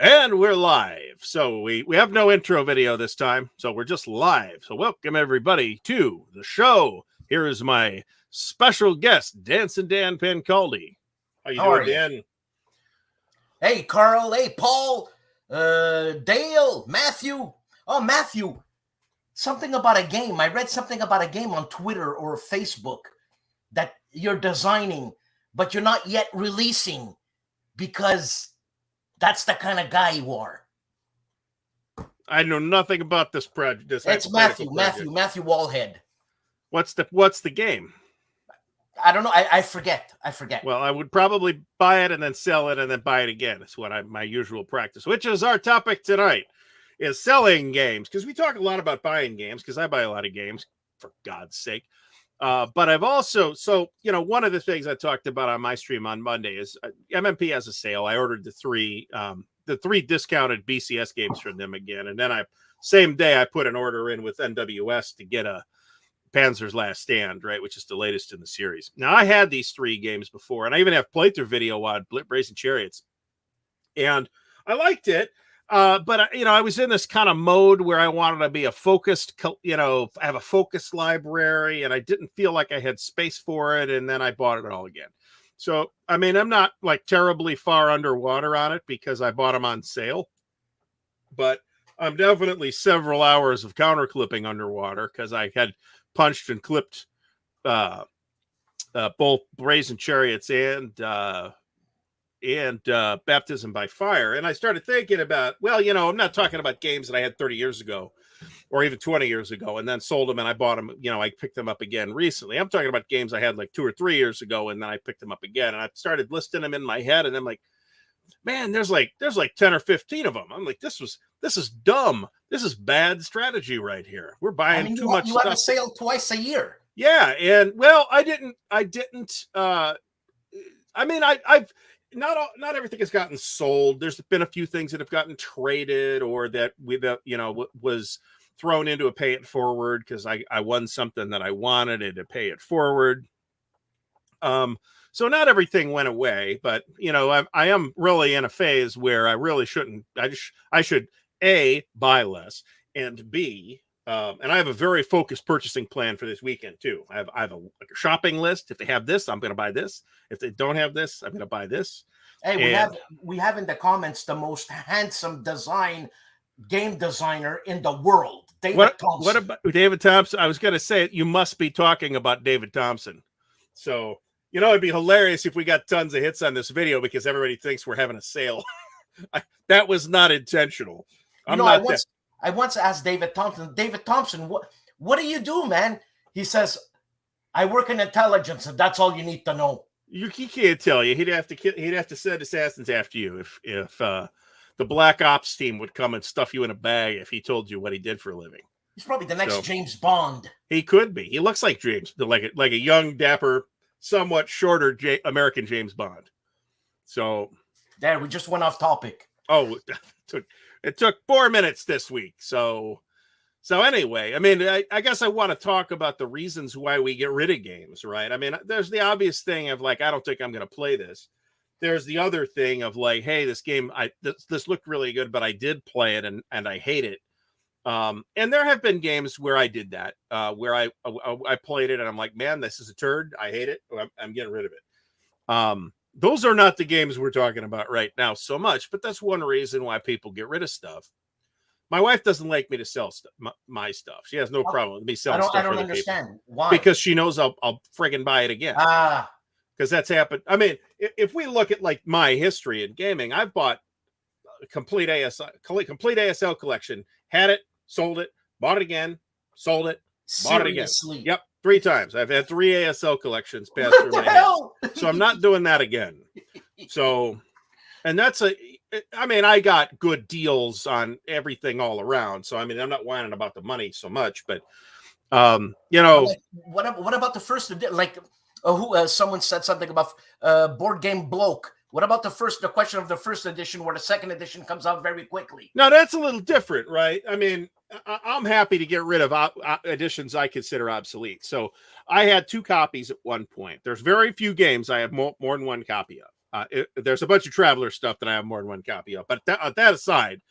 And we're live. So we have no intro video this time. So we're just live. So welcome everybody to the show. Here is my special guest, Dancing Dan Pancaldi. How you doing, Dan? Hey, Carl. Hey, Paul. Dale. Matthew. Oh, Matthew. Something about a game. I read something about a game on Twitter or Facebook that you're designing, but you're not yet releasing because that's the kind of guy you are. I know nothing about this project. It's Matthew Wallhead. What's the game? I don't know. I forget. Well, I would probably buy it and then sell it and then buy it again. It's what my usual practice, which is our topic tonight, is selling games. Because we talk a lot about buying games, because I buy a lot of games, for God's sake. But I've also, one of the things I talked about on my stream on Monday is MMP has a sale. I ordered the three discounted BCS games from them again. And then same day I put an order in with NWS to get a Panzer's Last Stand, right, which is the latest in the series. Now, I had these three games before, and I even have playthrough video on Brazen Chariots. And I liked it. But I was in this kind of mode where I wanted to be a focused, have a focused library, and I didn't feel like I had space for it. And then I bought it all again. So, I mean, I'm not like terribly far underwater on it because I bought them on sale, but I'm definitely several hours of counter clipping underwater because I had punched and clipped both Brazen Chariots and Baptism by Fire. And I started thinking about, I'm not talking about games that I had 30 years ago or even 20 years ago and then sold them and I bought them, I picked them up again recently. I'm talking about games I had like 2 or 3 years ago and then I picked them up again and I started listing them in my head and I'm like, man, there's like 10 or 15 of them. I'm like, this is dumb. This is bad strategy right here. We're buying too much stuff. You have a sale twice a year. Yeah. And I've not everything has gotten sold. There's been a few things that have gotten traded or that was thrown into a pay it forward because I won something that I wanted and to pay it forward. So not everything went away, but I am really in a phase where I really shouldn't. I should A, buy less, and B, and I have a very focused purchasing plan for this weekend too. I have a shopping list. If they have this, I'm going to buy this. If they don't have this, I'm going to buy this. Hey, we have in the comments the most handsome game designer in the world, David Thompson. What about David Thompson? I was going to say you must be talking about David Thompson. So it'd be hilarious if we got tons of hits on this video because everybody thinks we're having a sale. That was not intentional. I once asked David Thompson, what do you do, man? He says, I work in intelligence, and that's all you need to know. He can't tell you. He'd have to send assassins after you if the Black Ops team would come and stuff you in a bag if he told you what he did for a living. He's probably the next James Bond. He could be. He looks like James, like a young, dapper, somewhat shorter American James Bond. So there, we just went off topic. Oh, it took 4 minutes this week. So anyway, I mean, I guess I want to talk about the reasons why we get rid of games, right? I mean, there's the obvious thing of like, I don't think I'm going to play this. There's the other thing of like, hey, this game, this looked really good, but I did play it and I hate it. And there have been games where I did that, where I played it and I'm like, man, this is a turd. I hate it. I'm getting rid of it. Those are not the games we're talking about right now so much, but that's one reason why people get rid of stuff. My wife doesn't like me to sell my stuff. She has no problem with me selling stuff. I don't understand why. Because she knows I'll friggin' buy it again. Because that's happened. I mean, if we look at like my history in gaming, I've bought a complete ASL collection, had it, sold it, bought it again, sold it, bought it again. Yep, 3 times. I've had 3 ASL collections pass through my hands. So I'm not doing that again. So, and I got good deals on everything all around. So, I mean, I'm not whining about the money so much, but, What about the first, like, someone said something about Board Game Bloke. What about the question of the first edition where the second edition comes out very quickly? No, that's a little different, right? I mean, I'm happy to get rid of editions I consider obsolete. So I had 2 copies at one point. There's very few games I have more than 1 copy of. There's a bunch of Traveler stuff that I have more than one copy of. But that aside,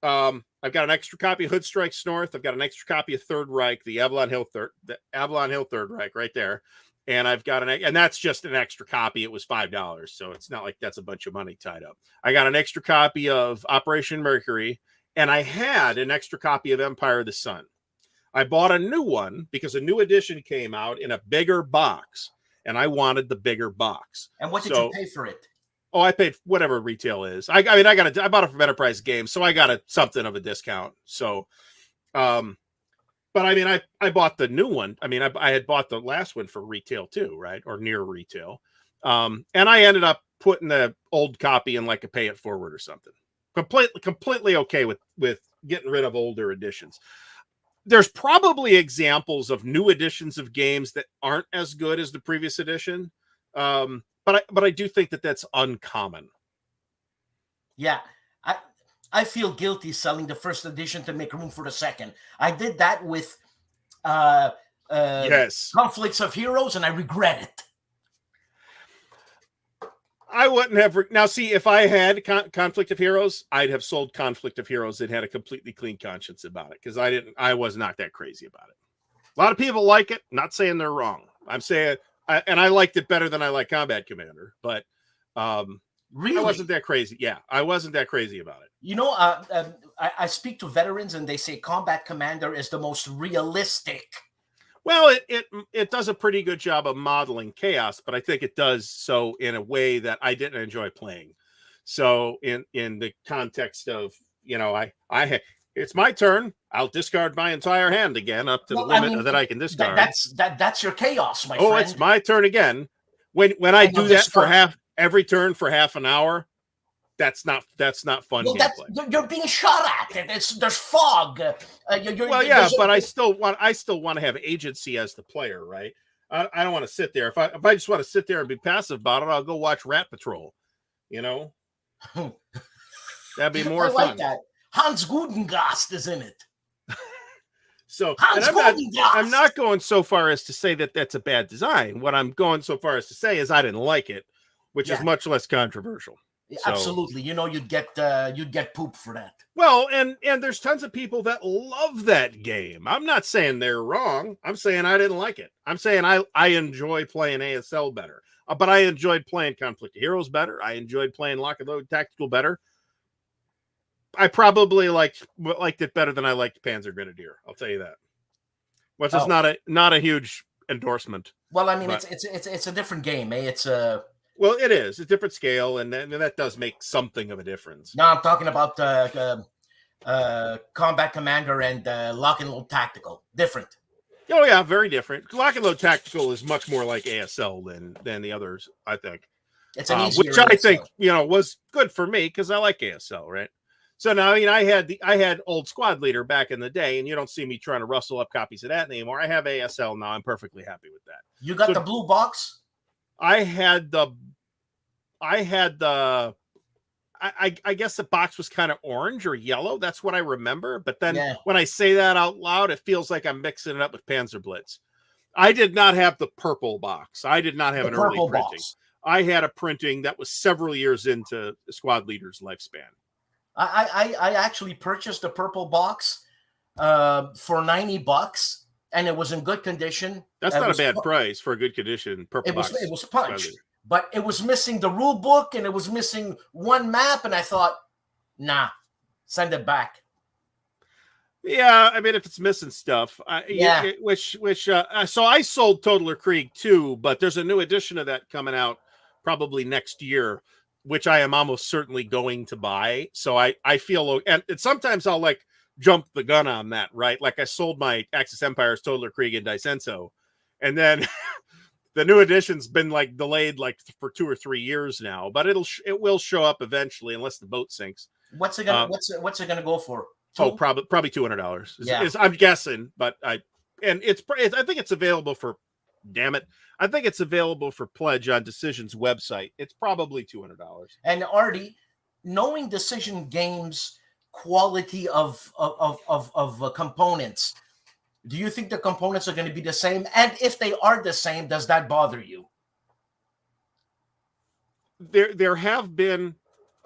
I've got an extra copy of Hood Strikes North. I've got an extra copy of Third Reich, the Avalon Hill Third Reich right there. And I've got and that's just an extra copy. It was $5, so it's not like that's a bunch of money tied up. I got an extra copy of Operation Mercury, and I had an extra copy of Empire of the Sun. I bought a new one because a new edition came out in a bigger box, and I wanted the bigger box. And what did you pay for it? Oh, I paid whatever retail is. I bought it from Enterprise Games, so I got something of a discount. So, but I mean, I bought the new one. I mean, I had bought the last one for retail too, right? Or near retail. And I ended up putting the old copy in like a pay it forward or something. Completely okay with getting rid of older editions. There's probably examples of new editions of games that aren't as good as the previous edition. But I do think that that's uncommon. Yeah. I feel guilty selling the first edition to make room for the second. I did that with yes, Conflicts of Heroes, and I regret it. I wouldn't have. Now, see, if I had Conflict of Heroes, I'd have sold Conflict of Heroes and had a completely clean conscience about it because I was not that crazy about it. A lot of people like it. Not saying they're wrong. I'm saying, and I liked it better than I like Combat Commander, but really, I wasn't that crazy. Yeah, I wasn't that crazy about it. You know, I speak to veterans, and they say Combat Commander is the most realistic. Well, it does a pretty good job of modeling chaos, but I think it does so in a way that I didn't enjoy playing. So in the context of, you know, it's my turn. I'll discard my entire hand again up to the limit that I can discard. That's your chaos, my friend. Oh, it's my turn again. When I do that for every turn for half an hour, that's not fun gameplay. You're being shot at. There's fog. But I still want to have agency as the player, right? I don't want to sit there. If I just want to sit there and be passive about it, I'll go watch Rat Patrol. You know, that'd be more fun. I like that. Hans Gudengast is in it. So I'm not going so far as to say that that's a bad design. What I'm going so far as to say is I didn't like it, which is much less controversial. So, absolutely. You know, you'd get poop for that. Well, and there's tons of people that love that game. I'm not saying they're wrong. I'm saying I didn't like it. I'm saying I enjoy playing ASL better. But I enjoyed playing Conflict of Heroes better. I enjoyed playing Lock and Load Tactical better. I probably liked it better than I liked Panzer Grenadier. I'll tell you that. Which is not a huge endorsement. Well, I mean, it's a different game, eh? It's a Well, it is a different scale, and that does make something of a difference. No, I'm talking about Combat Commander and Lock and Load Tactical. Different. Oh yeah, very different. Lock and Load Tactical is much more like ASL than the others, I think. It's an easier which I think was good for me because I like ASL, right? So now, I mean, I had old Squad Leader back in the day, and you don't see me trying to rustle up copies of that anymore. I have ASL now. I'm perfectly happy with that. You got the blue box? I guess the box was kind of orange or yellow. That's what I remember. But then when I say that out loud, it feels like I'm mixing it up with Panzer Blitz. I did not have the purple box. I did not have an early printing. Box. I had a printing that was several years into the Squad Leader's lifespan. I actually purchased the purple box for $90, and it was in good condition. That's not a bad price for a good condition. Purple box. It was punched, but it was missing the rule book, and it was missing one map, and I thought, nah, send it back. Yeah, I mean, if it's missing stuff, so I sold Totaler Krieg too, but there's a new edition of that coming out probably next year, which I am almost certainly going to buy. So I feel, and sometimes I'll like jump the gun on that, right? Like I sold my Axis Empires, Totaler Krieg, and Daisenso, and then the new edition's been like delayed like for 2 or 3 years now, but it will show up eventually unless the boat sinks. What's it gonna go for? Probably $200. Yeah. I'm guessing, but I think it's available for. Damn it. I think it's available for pledge on Decision's website. It's probably $200. And Artie, knowing Decision Games' quality of components, do you think the components are going to be the same? And if they are the same, does that bother you? there have been,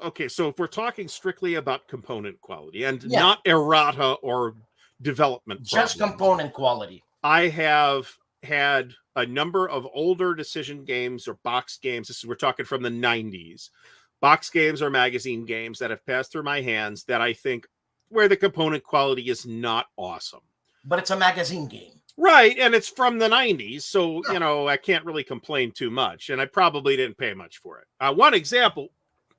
okay, so if we're talking strictly about component quality and Yeah. not errata or development Just problems, component quality. I have had a number of older decision games or box games. We're talking from the 90s. Box games or magazine games that have passed through my hands that I think where the component quality is not awesome. But it's a magazine game. Right, and it's from the 90s, so, Yeah. you know, I can't really complain too much, and I probably didn't pay much for it. One example,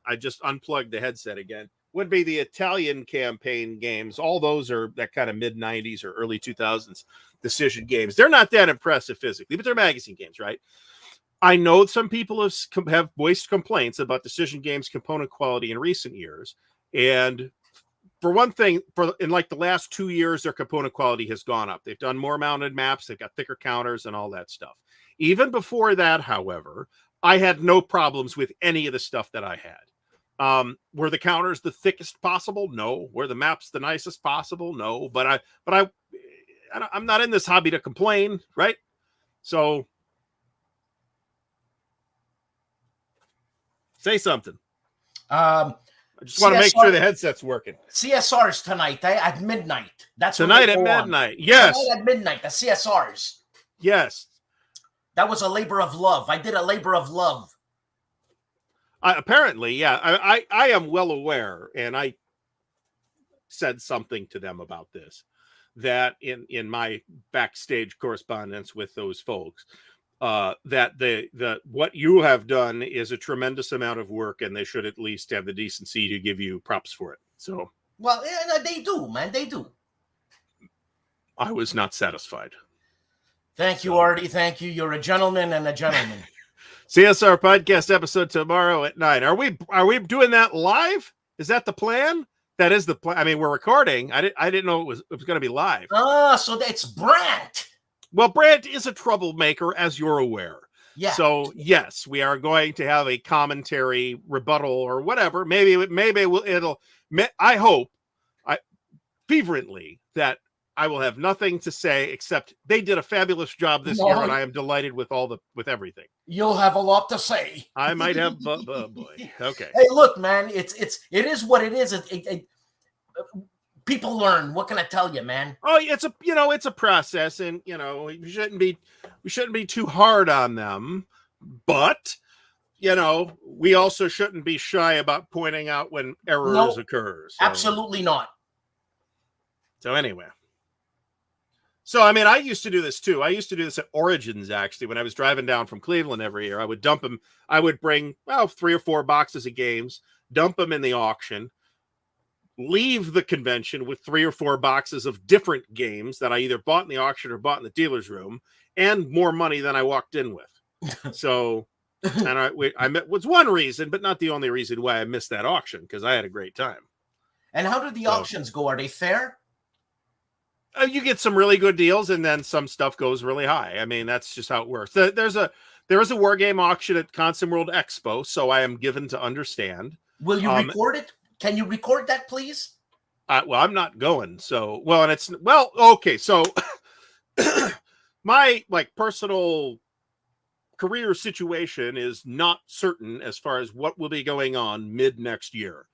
I just unplugged the headset again, would be the Italian campaign games. All those are that kind of mid-90s or early 2000s decision games. They're not that impressive physically, but they're magazine games, right? I know some people have voiced complaints about decision games component quality in recent years, and for one thing, in like the last 2 years, their component quality has gone up. They've done more mounted maps, they've got thicker counters and all that stuff. Even before that, however, I had no problems with any of the stuff that I had. Were the counters the thickest possible? No. Were the maps the nicest possible? No. But I'm not in this hobby to complain, right? So say something. I just want to make sure the headset's working. CSRs tonight at midnight. That's tonight at midnight. Yes. Tonight at midnight, the CSRs. Yes. That was a labor of love. I did a labor of love. Apparently, yeah. I am well aware, and I said something to them about this, that in my backstage correspondence with those folks, that the what you have done is a tremendous amount of work, and they should at least have the decency to give you props for it. So, well, yeah, they do, man. They do. I was not satisfied. Thank you, Artie. Thank you. You're a gentleman and a gentleman. CSR podcast episode tomorrow at 9. Are we doing that live? Is that the plan? That is the plan. I mean, we're recording. I didn't know it was going to be live. So it's Brant. Well, Brant is a troublemaker, as you're aware. Yeah. So yes, we are going to have a commentary, rebuttal, or whatever. Maybe it'll. I hope, fervently, that I will have nothing to say except they did a fabulous job this year, and I am delighted with with everything. You'll have a lot to say. I might have, boy. Okay. Hey, look, man, it is what it is. People learn. What can I tell you, man? Oh, it's a process, and we shouldn't be too hard on them, but we also shouldn't be shy about pointing out when errors occur. So. Absolutely not. So anyway. So, I mean, I used to do this too. I used to do this at Origins, actually, when I was driving down from Cleveland every year. I would dump them. I would bring 3 or 4 boxes of games, dump them in the auction, leave the convention with 3 or 4 boxes of different games that I either bought in the auction or bought in the dealer's room, and more money than I walked in with. So, and was one reason, but not the only reason why I missed that auction, because I had a great time. And how did the auctions go? Are they fair? You get some really good deals, and then some stuff goes really high. I mean, that's just how it works. There is a war game auction at Consum World Expo, so I am given to understand. Will you record it? Can you record that, please? Well, I'm not going. So, okay. So, my personal career situation is not certain as far as what will be going on mid next year.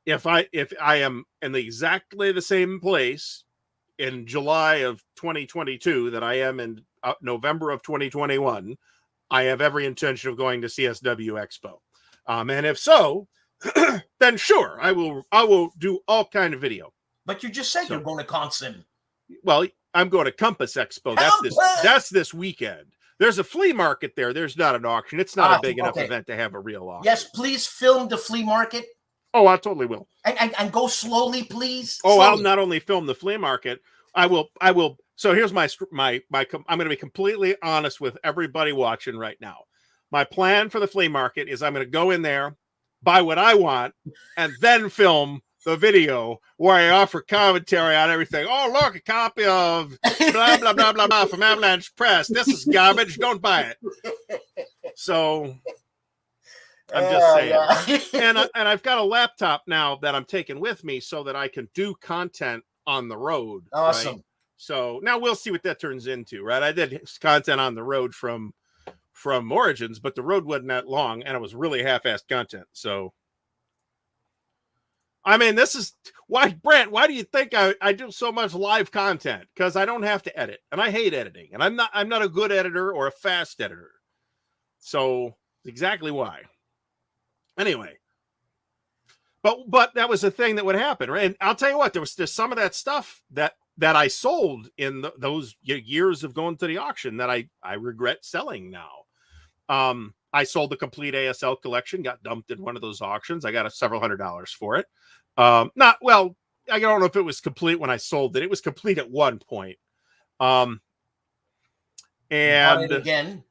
If I am in exactly the same place in July of 2022 that I am in November of 2021, I have every intention of going to CSW Expo. And if so, then sure, I will do all kind of video. But you just said you're going to Consum. Well, I'm going to Compass Expo. That's this weekend. There's a flea market there. There's not an auction. It's not a big enough event to have a real auction. Yes, please film the flea market. Oh, I totally will. And go slowly, please. Oh, slowly. I'll not only film the flea market, I will. So here's my I'm going to be completely honest with everybody watching right now. My plan for the flea market is I'm going to go in there, buy what I want, and then film the video where I offer commentary on everything. Oh, look, a copy of blah, blah, blah, blah, blah from Avalanche Press. This is garbage. Don't buy it. So I'm just saying. Yeah. And I've got a laptop now that I'm taking with me so that I can do content on the road. Awesome. Right? So now we'll see what that turns into, right? I did content on the road from from Origins, but the road wasn't that long, and it was really half-assed content. So, I mean, this is why, Brent, why do you think I do so much live content? Because I don't have to edit, and I hate editing, and I'm not a good editor or a fast editor. So exactly why. Anyway, but that was the thing that would happen, right? And I'll tell you what, there's some of that stuff that I sold in those years of going to the auction that I regret selling now. I sold the complete ASL collection, got dumped in one of those auctions. I got several $100s for it. I don't know if it was complete when I sold it. It was complete at one point. And bought it again.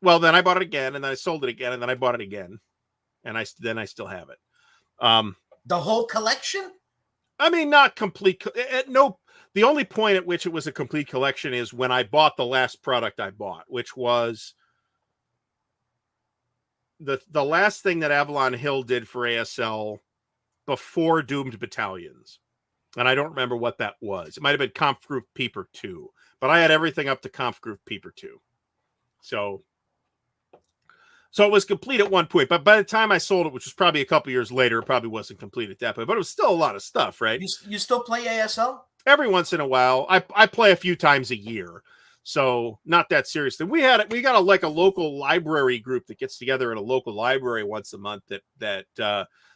Well, then I bought it again, and then I sold it again, and then I bought it again, and I still have it. The whole collection? I mean, not complete. No, the only point at which it was a complete collection is when I bought the last product I bought, which was the last thing that Avalon Hill did for ASL before Doomed Battalions. And I don't remember what that was. It might have been Conf Group Peeper 2, but I had everything up to Conf Group Peeper 2. So it was complete at one point, but by the time I sold it, which was probably a couple years later, it probably wasn't complete at that point, but it was still a lot of stuff, right? You still play ASL? Every once in a while. I play a few times a year, so not that seriously. We got a local library group that gets together at a local library once a month that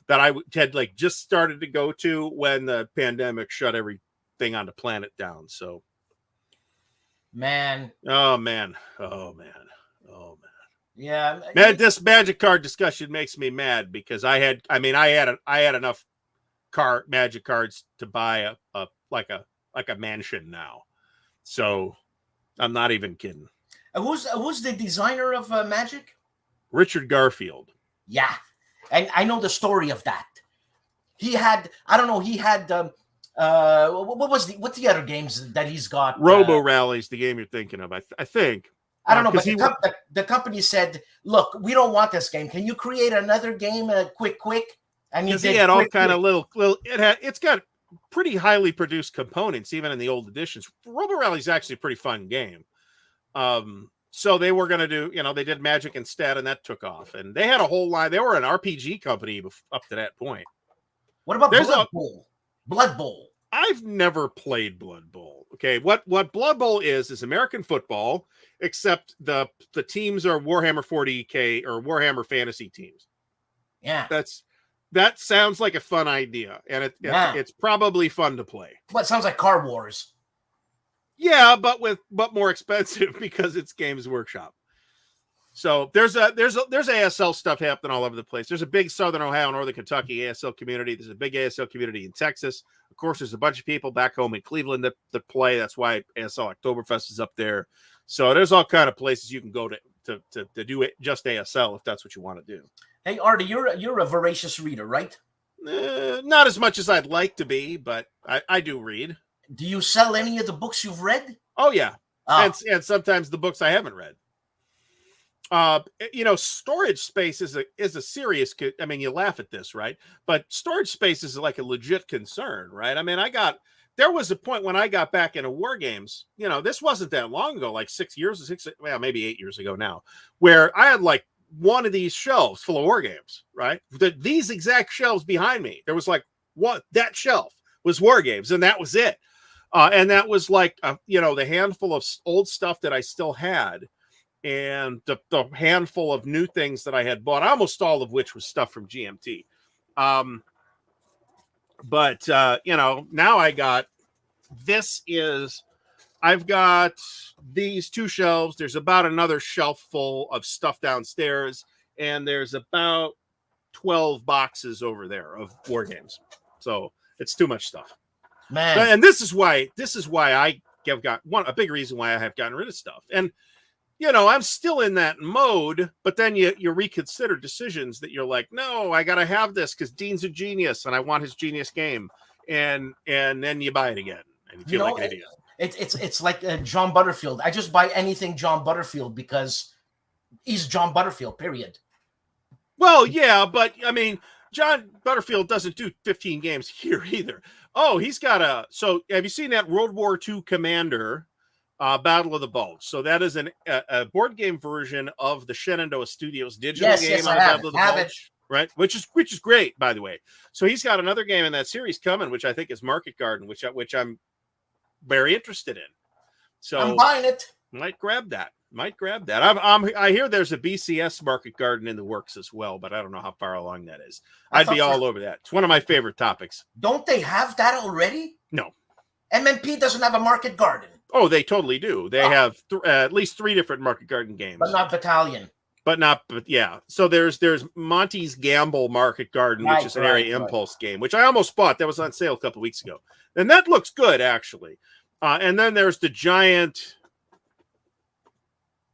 I had just started to go to when the pandemic shut everything on the planet down. So, man. Yeah, man, this magic card discussion makes me mad because I had enough magic cards to buy a mansion now. So I'm not even kidding. Who's the designer of Magic? Richard Garfield. Yeah, and I know the story of that. He had what's the other games that he's got? Robo Rally's the game you're thinking of, I think. I don't know, but the company said, "Look, we don't want this game. Can you create another game, quick?" And he had all kind of little. It's got pretty highly produced components, even in the old editions. Robo Rally's actually a pretty fun game. So they were going to do, they did Magic instead, and that took off. And they had a whole line. They were an RPG company up to that point. What about Blood Bowl? Blood Bowl. I've never played Blood Bowl. Okay, what Blood Bowl is American football, except the teams are Warhammer 40K or Warhammer Fantasy teams. Yeah, that sounds like a fun idea, and it's probably fun to play. But it sounds like Card Wars. Yeah, but more expensive because it's Games Workshop. So there's ASL stuff happening all over the place. There's a big Southern Ohio, Northern Kentucky ASL community. There's a big ASL community in Texas. Of course, there's a bunch of people back home in Cleveland that play. That's why ASL Oktoberfest is up there. So there's all kind of places you can go to do it, just ASL if that's what you want to do. Hey, Artie, you're a voracious reader, right? Not as much as I'd like to be, but I do read. Do you sell any of the books you've read? Oh, yeah. And sometimes the books I haven't read. Storage space is a serious, I mean, you laugh at this, right? But storage space is like a legit concern, right? I mean, there was a point when I got back into Wargames, this wasn't that long ago, like maybe 8 years ago now, where I had like one of these shelves full of Wargames, right? These exact shelves behind me, there was like that shelf was Wargames, and that was it. And that was like, the handful of old stuff that I still had, and the handful of new things that I had bought, almost all of which was stuff from GMT. But now I've got these two shelves. There's about another shelf full of stuff downstairs, and there's about 12 boxes over there of Wargames. So it's too much stuff. Man. And this is why I have got a big reason why I have gotten rid of stuff. And I'm still in that mode, but then you reconsider decisions that you're like, no, I gotta have this because Dean's a genius and I want his genius game, and then you buy it again and you feel like an idiot. It's like John Butterfield. I just buy anything John Butterfield because he's John Butterfield. Period. Well, yeah, but I mean, John Butterfield doesn't do 15 games here either. Oh, he's got so have you seen that World War II Commander Battle of the Bulge. So that is a board game version of the Shenandoah Studios digital game on the Battle of the Bulge, right? Which is great, by the way. So he's got another game in that series coming, which I think is Market Garden, which I'm very interested in. So I'm buying it. Might grab that. I hear there's a BCS Market Garden in the works as well, but I don't know how far along that is. I'd be all over that. It's one of my favorite topics. Don't they have that already? No. MMP doesn't have a Market Garden. Oh, they totally do. They have at least 3 different Market Garden games. But not Battalion. But yeah. So there's Monty's Gamble Market Garden, which is an area impulse game, which I almost bought. That was on sale a couple of weeks ago. And that looks good, actually. And then there's the giant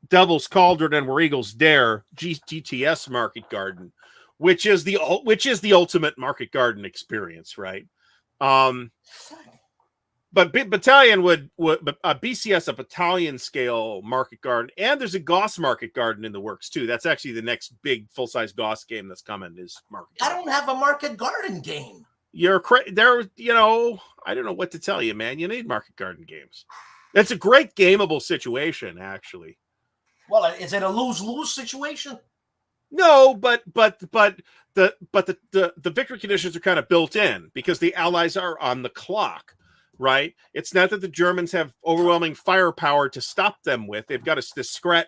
Devil's Cauldron and Where Eagles Dare GTS Market Garden, which is the ultimate Market Garden experience, right? But Battalion would BCS a Battalion scale Market Garden, and there's a Goss Market Garden in the works too. That's actually the next big full size Goss game that's coming. Is Market Garden. I don't have a Market Garden game. You're there. I don't know what to tell you, man. You need Market Garden games. It's a great gameable situation, actually. Well, is it a lose-lose situation? No, but the victory conditions are kind of built in because the Allies are on the clock. Right? It's not that the Germans have overwhelming firepower to stop them with. They've got this scratch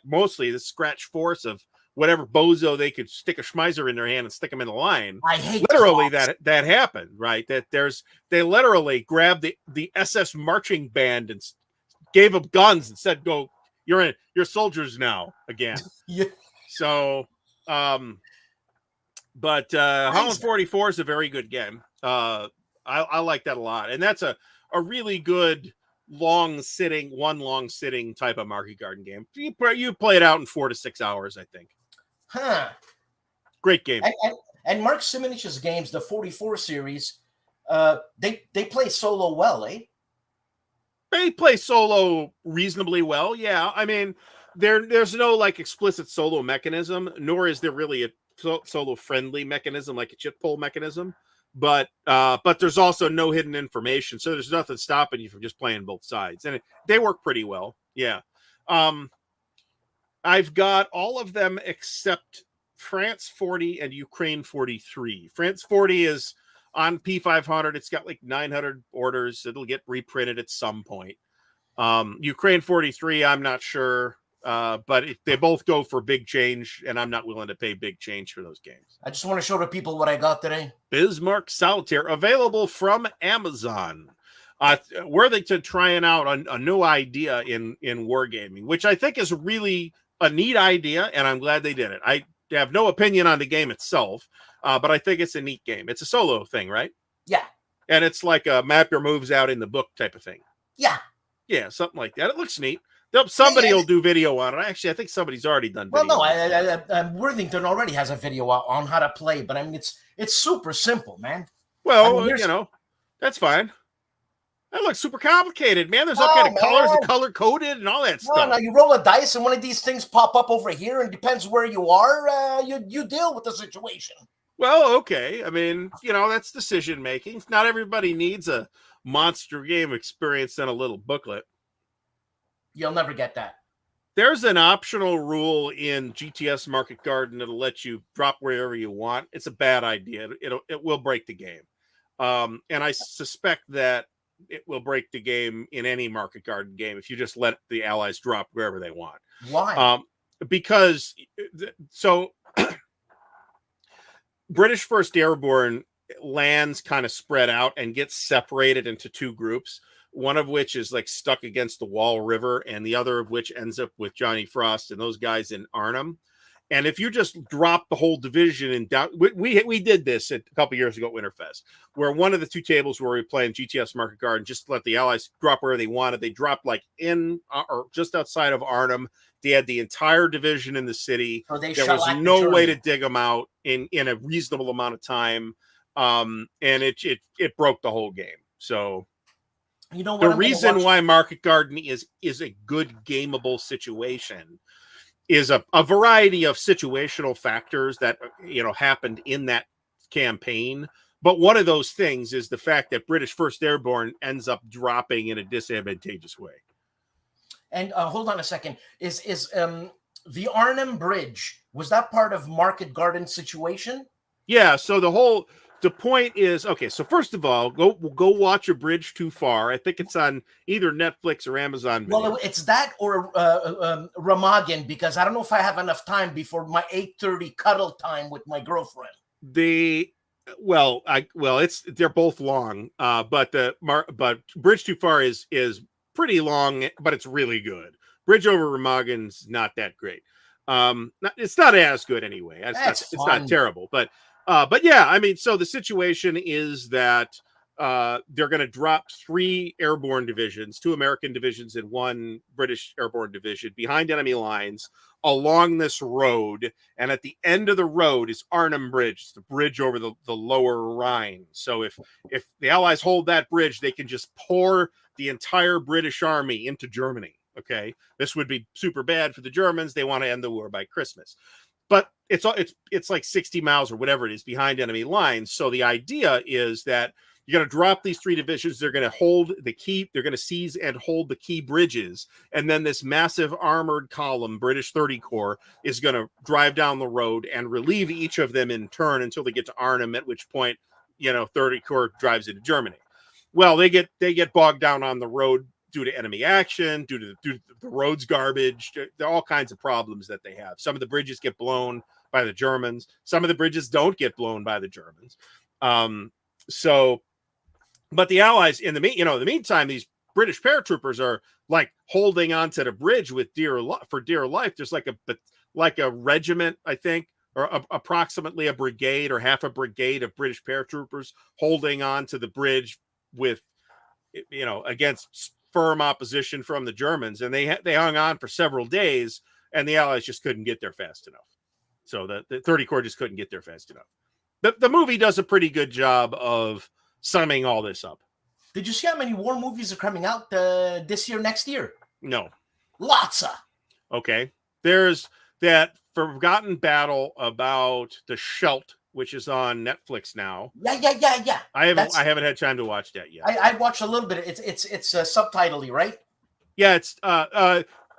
force of whatever bozo they could stick a Schmeiser in their hand and stick them in the line. I hate literally that happened, right? They literally grabbed the SS marching band and gave them guns and said, "Go, you're soldiers now again." Yeah. So, Holland 44 is a very good game. I like that a lot, and that's a really good long sitting type of Market Garden game. You play it out in 4 to 6 hours, I think. Huh. Great game. And Mark Simonich's games, the 44 series, they play solo well, eh? They play solo reasonably well, yeah. I mean, there's no like explicit solo mechanism, nor is there really a solo friendly mechanism like a chip pull mechanism. But there's also no hidden information, so there's nothing stopping you from just playing both sides, and they work pretty well. Yeah, I've got all of them except France 40 and Ukraine 43. France 40 is on P500. It's got like 900 orders. It'll get reprinted at some point. Ukraine 43, I'm not sure. But they both go for big change, and I'm not willing to pay big change for those games. I just want to show the people what I got today. Bismarck Solitaire, available from Amazon. Worthington trying out a new idea in wargaming, which I think is really a neat idea, and I'm glad they did it. I have no opinion on the game itself, but I think it's a neat game. It's a solo thing, right? Yeah. And it's like a map your moves out in the book type of thing. Yeah. Yeah, something like that. It looks neat. Somebody will do video on it. Actually, I think somebody's already done video. Well, no, Worthington already has a video on how to play, but I mean, it's super simple, man. Well, I mean, that's fine. That looks super complicated, man. There's all kind of colors and color coded and all that stuff. No, you roll a dice and one of these things pop up over here, and depends where you are, you deal with the situation. Well, okay. I mean, that's decision making. Not everybody needs a monster game experience and a little booklet. You'll never get that. There's an optional rule in GTS Market Garden that'll let you drop wherever you want. It's a bad idea. It will break the game. And I suspect that it will break the game in any Market Garden game if you just let the Allies drop wherever they want. Why? Because British 1st Airborne lands kind of spread out and gets separated into 2 groups. One of which is like stuck against the Wall River, and the other of which ends up with Johnny Frost and those guys in Arnhem. And if you just drop the whole division and down, we did this a couple years ago at Winterfest, where one of the 2 tables where we were playing GTS Market Garden, just let the Allies drop where they wanted. They dropped like in or just outside of Arnhem. They had the entire division in the city. So there was no way to dig them out in a reasonable amount of time, and it broke the whole game. So. The reason why Market Garden is a good gameable situation is a variety of situational factors that happened in that campaign. But one of those things is the fact that British 1st Airborne ends up dropping in a disadvantageous way. And hold on a second. Is the Arnhem Bridge, was that part of Market Garden situation? Yeah. So the point is, okay, so first of all, go watch A Bridge Too Far. I think it's on either Netflix or Amazon Video. Well, it's that or Ramagen, because I don't know if I have enough time before my 8:30 cuddle time with my girlfriend. They're both long, but Bridge Too Far is pretty long, but it's really good. Bridge over Remagen's not that great. It's not as good anyway. It's not terrible, but yeah, I mean, so the situation is that they're going to drop 3 airborne divisions, 2 American divisions and 1 British airborne division behind enemy lines along this road. And at the end of the road is Arnhem Bridge. It's the bridge over the lower Rhine. So if the Allies hold that bridge, they can just pour the entire British army into Germany. Okay, this would be super bad for the Germans. They want to end the war by Christmas. But it's like 60 miles or whatever it is behind enemy lines. So the idea is that you're going to drop these 3 divisions. They're going to hold the key. They're going to seize and hold the key bridges. And then this massive armored column, British 30 Corps, is going to drive down the road and relieve each of them in turn until they get to Arnhem, at which point, 30 Corps drives into Germany. Well, they get bogged down on the road due to enemy action, due to the roads garbage. There are all kinds of problems that they have. Some of the bridges get blown by the Germans. Some of the bridges don't get blown by the Germans. But the Allies, in the meantime, these British paratroopers are like holding onto the bridge with dear life. There's like a regiment, I think, or approximately a brigade or half a brigade of British paratroopers holding on to the bridge with, against firm opposition from the Germans. And they hung on for several days, and the Allies just couldn't get there fast enough. So the 30 Corps just couldn't get there fast enough. The movie does a pretty good job of summing all this up. Did you see how many war movies are coming out this year, next year? No. Lots of. Okay. There's that forgotten battle about the Scheldt, which is on Netflix now. Yeah. I haven't had time to watch that yet. I watched a little bit. It's subtitly, right? Yeah,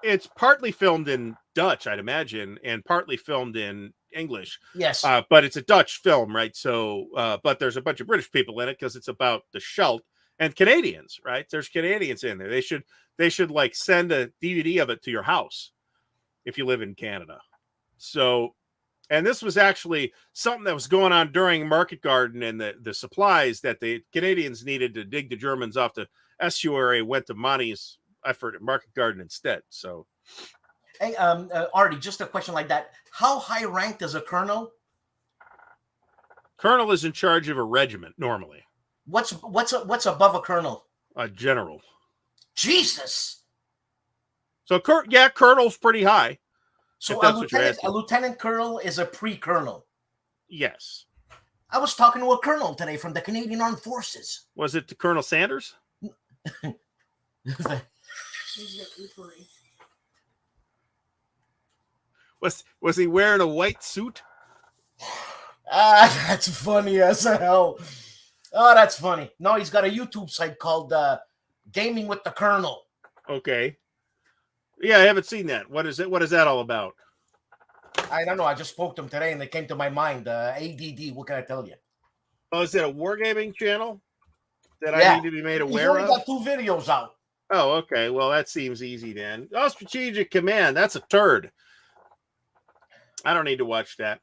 it's partly filmed in Dutch, I'd imagine, and partly filmed in English. Yes. But it's a Dutch film, right? So, but there's a bunch of British people in it because it's about the Scheldt, and Canadians, right? There's Canadians in there. They should like send a DVD of it to your house if you live in Canada. So, and this was actually something that was going on during Market Garden, and the supplies that the Canadians needed to dig the Germans off the estuary went to Monty's effort at Market Garden instead. So, hey, Artie, just a question like that. How high ranked is a colonel? Colonel is in charge of a regiment normally. What's above a colonel? A general. Jesus. So, colonel's pretty high. So a lieutenant colonel is a pre-colonel. Yes. I was talking to a colonel today from the Canadian Armed Forces. Was it Colonel Sanders? Was he wearing a white suit? That's funny as hell. Oh, that's funny. No, he's got a YouTube site called Gaming with the Colonel. Okay. Yeah, I haven't seen that. What is it? What is that all about? I don't know. I just spoke to him today, and they came to my mind. ADD. What can I tell you? Oh, is it a wargaming channel that I need to be made aware of? He's only got 2 videos out. Oh, okay. Well, that seems easy then. Oh, Strategic Command. That's a turd. I don't need to watch that.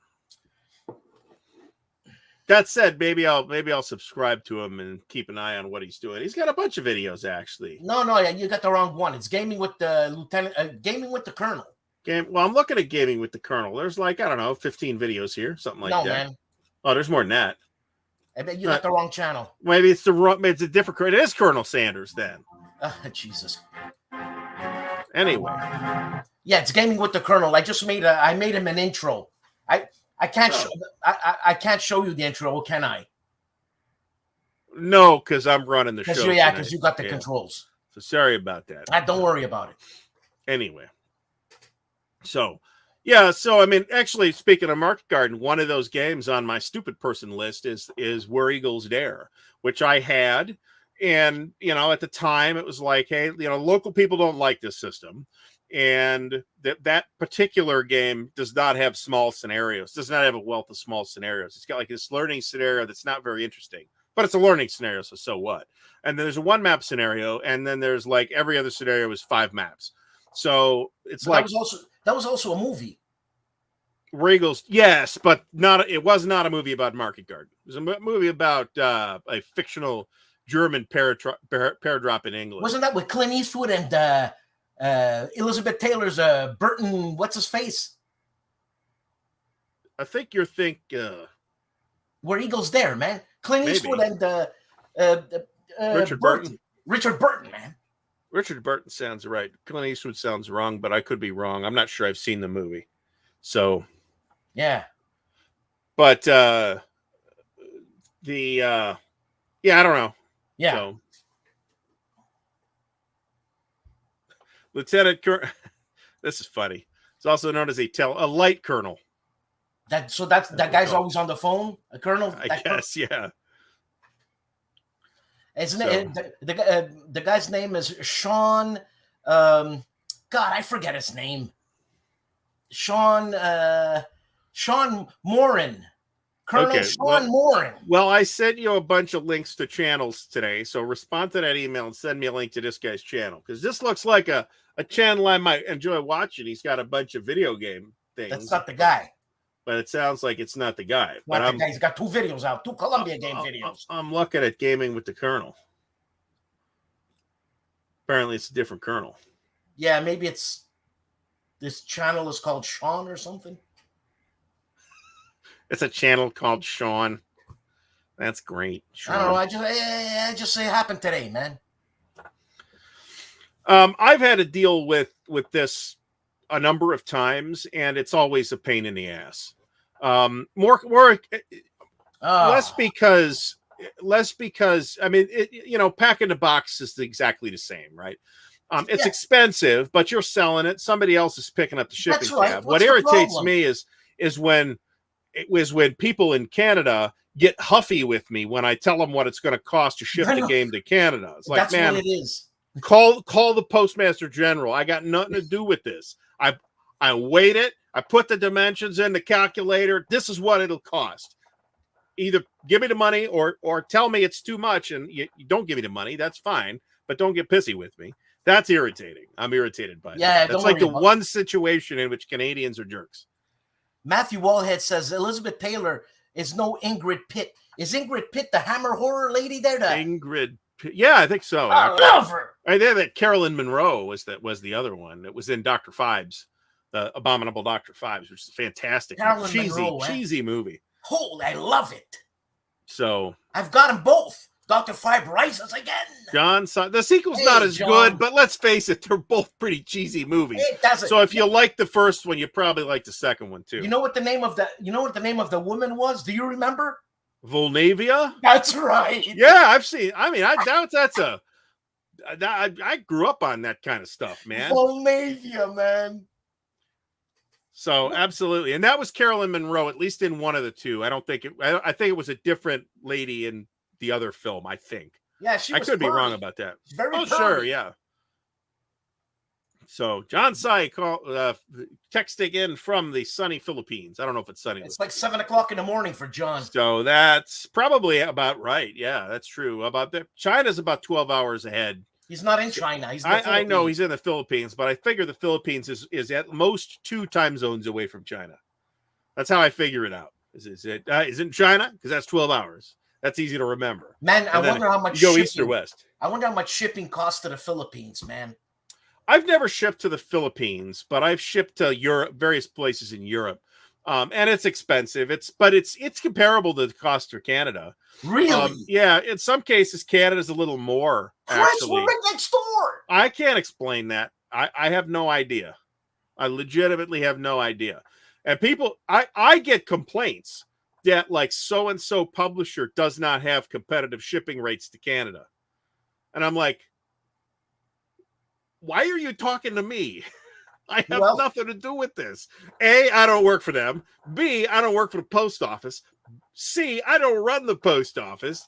That said, maybe I'll subscribe to him and keep an eye on what he's doing. He's got a bunch of videos actually. No, you got the wrong one. It's Gaming with the Lieutenant, Gaming with the Colonel. Well, I'm looking at Gaming with the Colonel. There's like, I don't know, 15 videos here, something like that. No, man. Oh, there's more than that. I bet you got the wrong channel. Maybe it's it's a different. It is Colonel Sanders then. Jesus. Anyway. Yeah, it's Gaming with the Colonel. I made him an intro. I can't show you the intro, can I? No, because I'm running the show. Yeah, because you got the controls. So sorry about that. Don't worry about it. Anyway. So, yeah. So, I mean, actually, speaking of Market Garden, one of those games on my stupid person list is Where Eagles Dare, which I had. And, at the time it was like, hey, local people don't like this system. And that particular game does not have small scenarios, does not have a wealth of small scenarios. It's got like this learning scenario that's not very interesting, but it's a learning scenario. So what? And then there's a 1-map scenario. And then there's like every other scenario is 5 maps. So it's like, that was also a movie. Regals, yes, but it was not a movie about market garden. It was a movie about a fictional German paradrop in England. Wasn't that with Clint Eastwood and Elizabeth Taylor's Burton? What's his face? I think you're Where Eagles Dare, man. Clint Eastwood and Richard Burton. Richard Burton, man. Richard Burton sounds right. Clint Eastwood sounds wrong, but I could be wrong. I'm not sure I've seen the movie. So, yeah. But I don't know. Yeah. So, Lieutenant Colonel, this is funny. It's also known as a light colonel. That guy's always on the phone. A colonel, I guess, yeah. Isn't it? The guy's name is Sean. God, I forget his name. Sean Morin. Colonel Sean Morin. Well, I sent you a bunch of links to channels today, so respond to that email and send me a link to this guy's channel, because this looks like a channel I might enjoy watching. He's got a bunch of video game things. That's not the guy. But it sounds like it's not the guy. He's got 2 videos out, 2 Columbia game videos. I'm looking at Gaming with the Colonel. Apparently, it's a different Colonel. Yeah, maybe this channel is called Sean or something. It's a channel called Sean. That's great. Sean. I don't know. I just say it happened today, man. I've had to deal with this a number of times, and it's always a pain in the ass. Less because I mean, packing the box is exactly the same, right? It's expensive, but you're selling it. Somebody else is picking up the shipping tab. What irritates me is when people in Canada get huffy with me when I tell them what it's going to cost to ship the game to Canada. It's like, man, what it is. Call the Postmaster General. I got nothing to do with this. I weighed it. I put the dimensions in the calculator. This is what it'll cost. Either give me the money or tell me it's too much, and you don't give me the money. That's fine, but don't get pissy with me. That's irritating. I'm irritated by it. Yeah, that's like the one situation in which Canadians are jerks. Matthew Wallhead says Elizabeth Taylor is no Ingrid Pitt. Is Ingrid Pitt the Hammer horror lady there? Ingrid Pitt. Yeah, I think so. I love her. I think that Carolyn Monroe was the other one. It was in Dr. Phibes, the Abominable Dr. Phibes, which is fantastic. Cheesy movie. Oh, I love it. So I've got them both. Dr. Phibe rises again. The sequel's not as good, but let's face it, they're both pretty cheesy movies. So if you like the first one, you probably like the second one too. You know what the name of the woman was? Do you remember? Volnavia? That's right. Yeah, I've seen. I mean, I grew up on that kind of stuff, man. Volnavia, man. So absolutely, and that was Carolyn Monroe, at least in one of the two. I think it was a different lady in the other film. I think. Yeah, I could be wrong about that. Very sure, yeah. So John Sai texting in from the sunny Philippines. I don't know if it's sunny. It's like 7 o'clock in the morning for John. So that's probably about right. Yeah, that's true. About that, China's about 12 hours ahead. He's not in China. He's in I know he's in the Philippines, but I figure the Philippines is at most 2 time zones away from China. That's how I figure it out. Is it China? Because that's 12 hours. That's easy to remember. Man, I wonder how much you go east or west. I wonder how much shipping costs to the Philippines, man. I've never shipped to the Philippines, but I've shipped to Europe, various places in Europe. And it's expensive. It's comparable to the cost for Canada. Really? Yeah. In some cases, Canada's a little more. Christ, we're right next door. I can't explain that. I have no idea. I legitimately have no idea. And people, I get complaints that like so-and-so publisher does not have competitive shipping rates to Canada. And I'm like, why are you talking to me? I have nothing to do with this. A, I don't work for them. B, I don't work for the post office. C, I don't run the post office.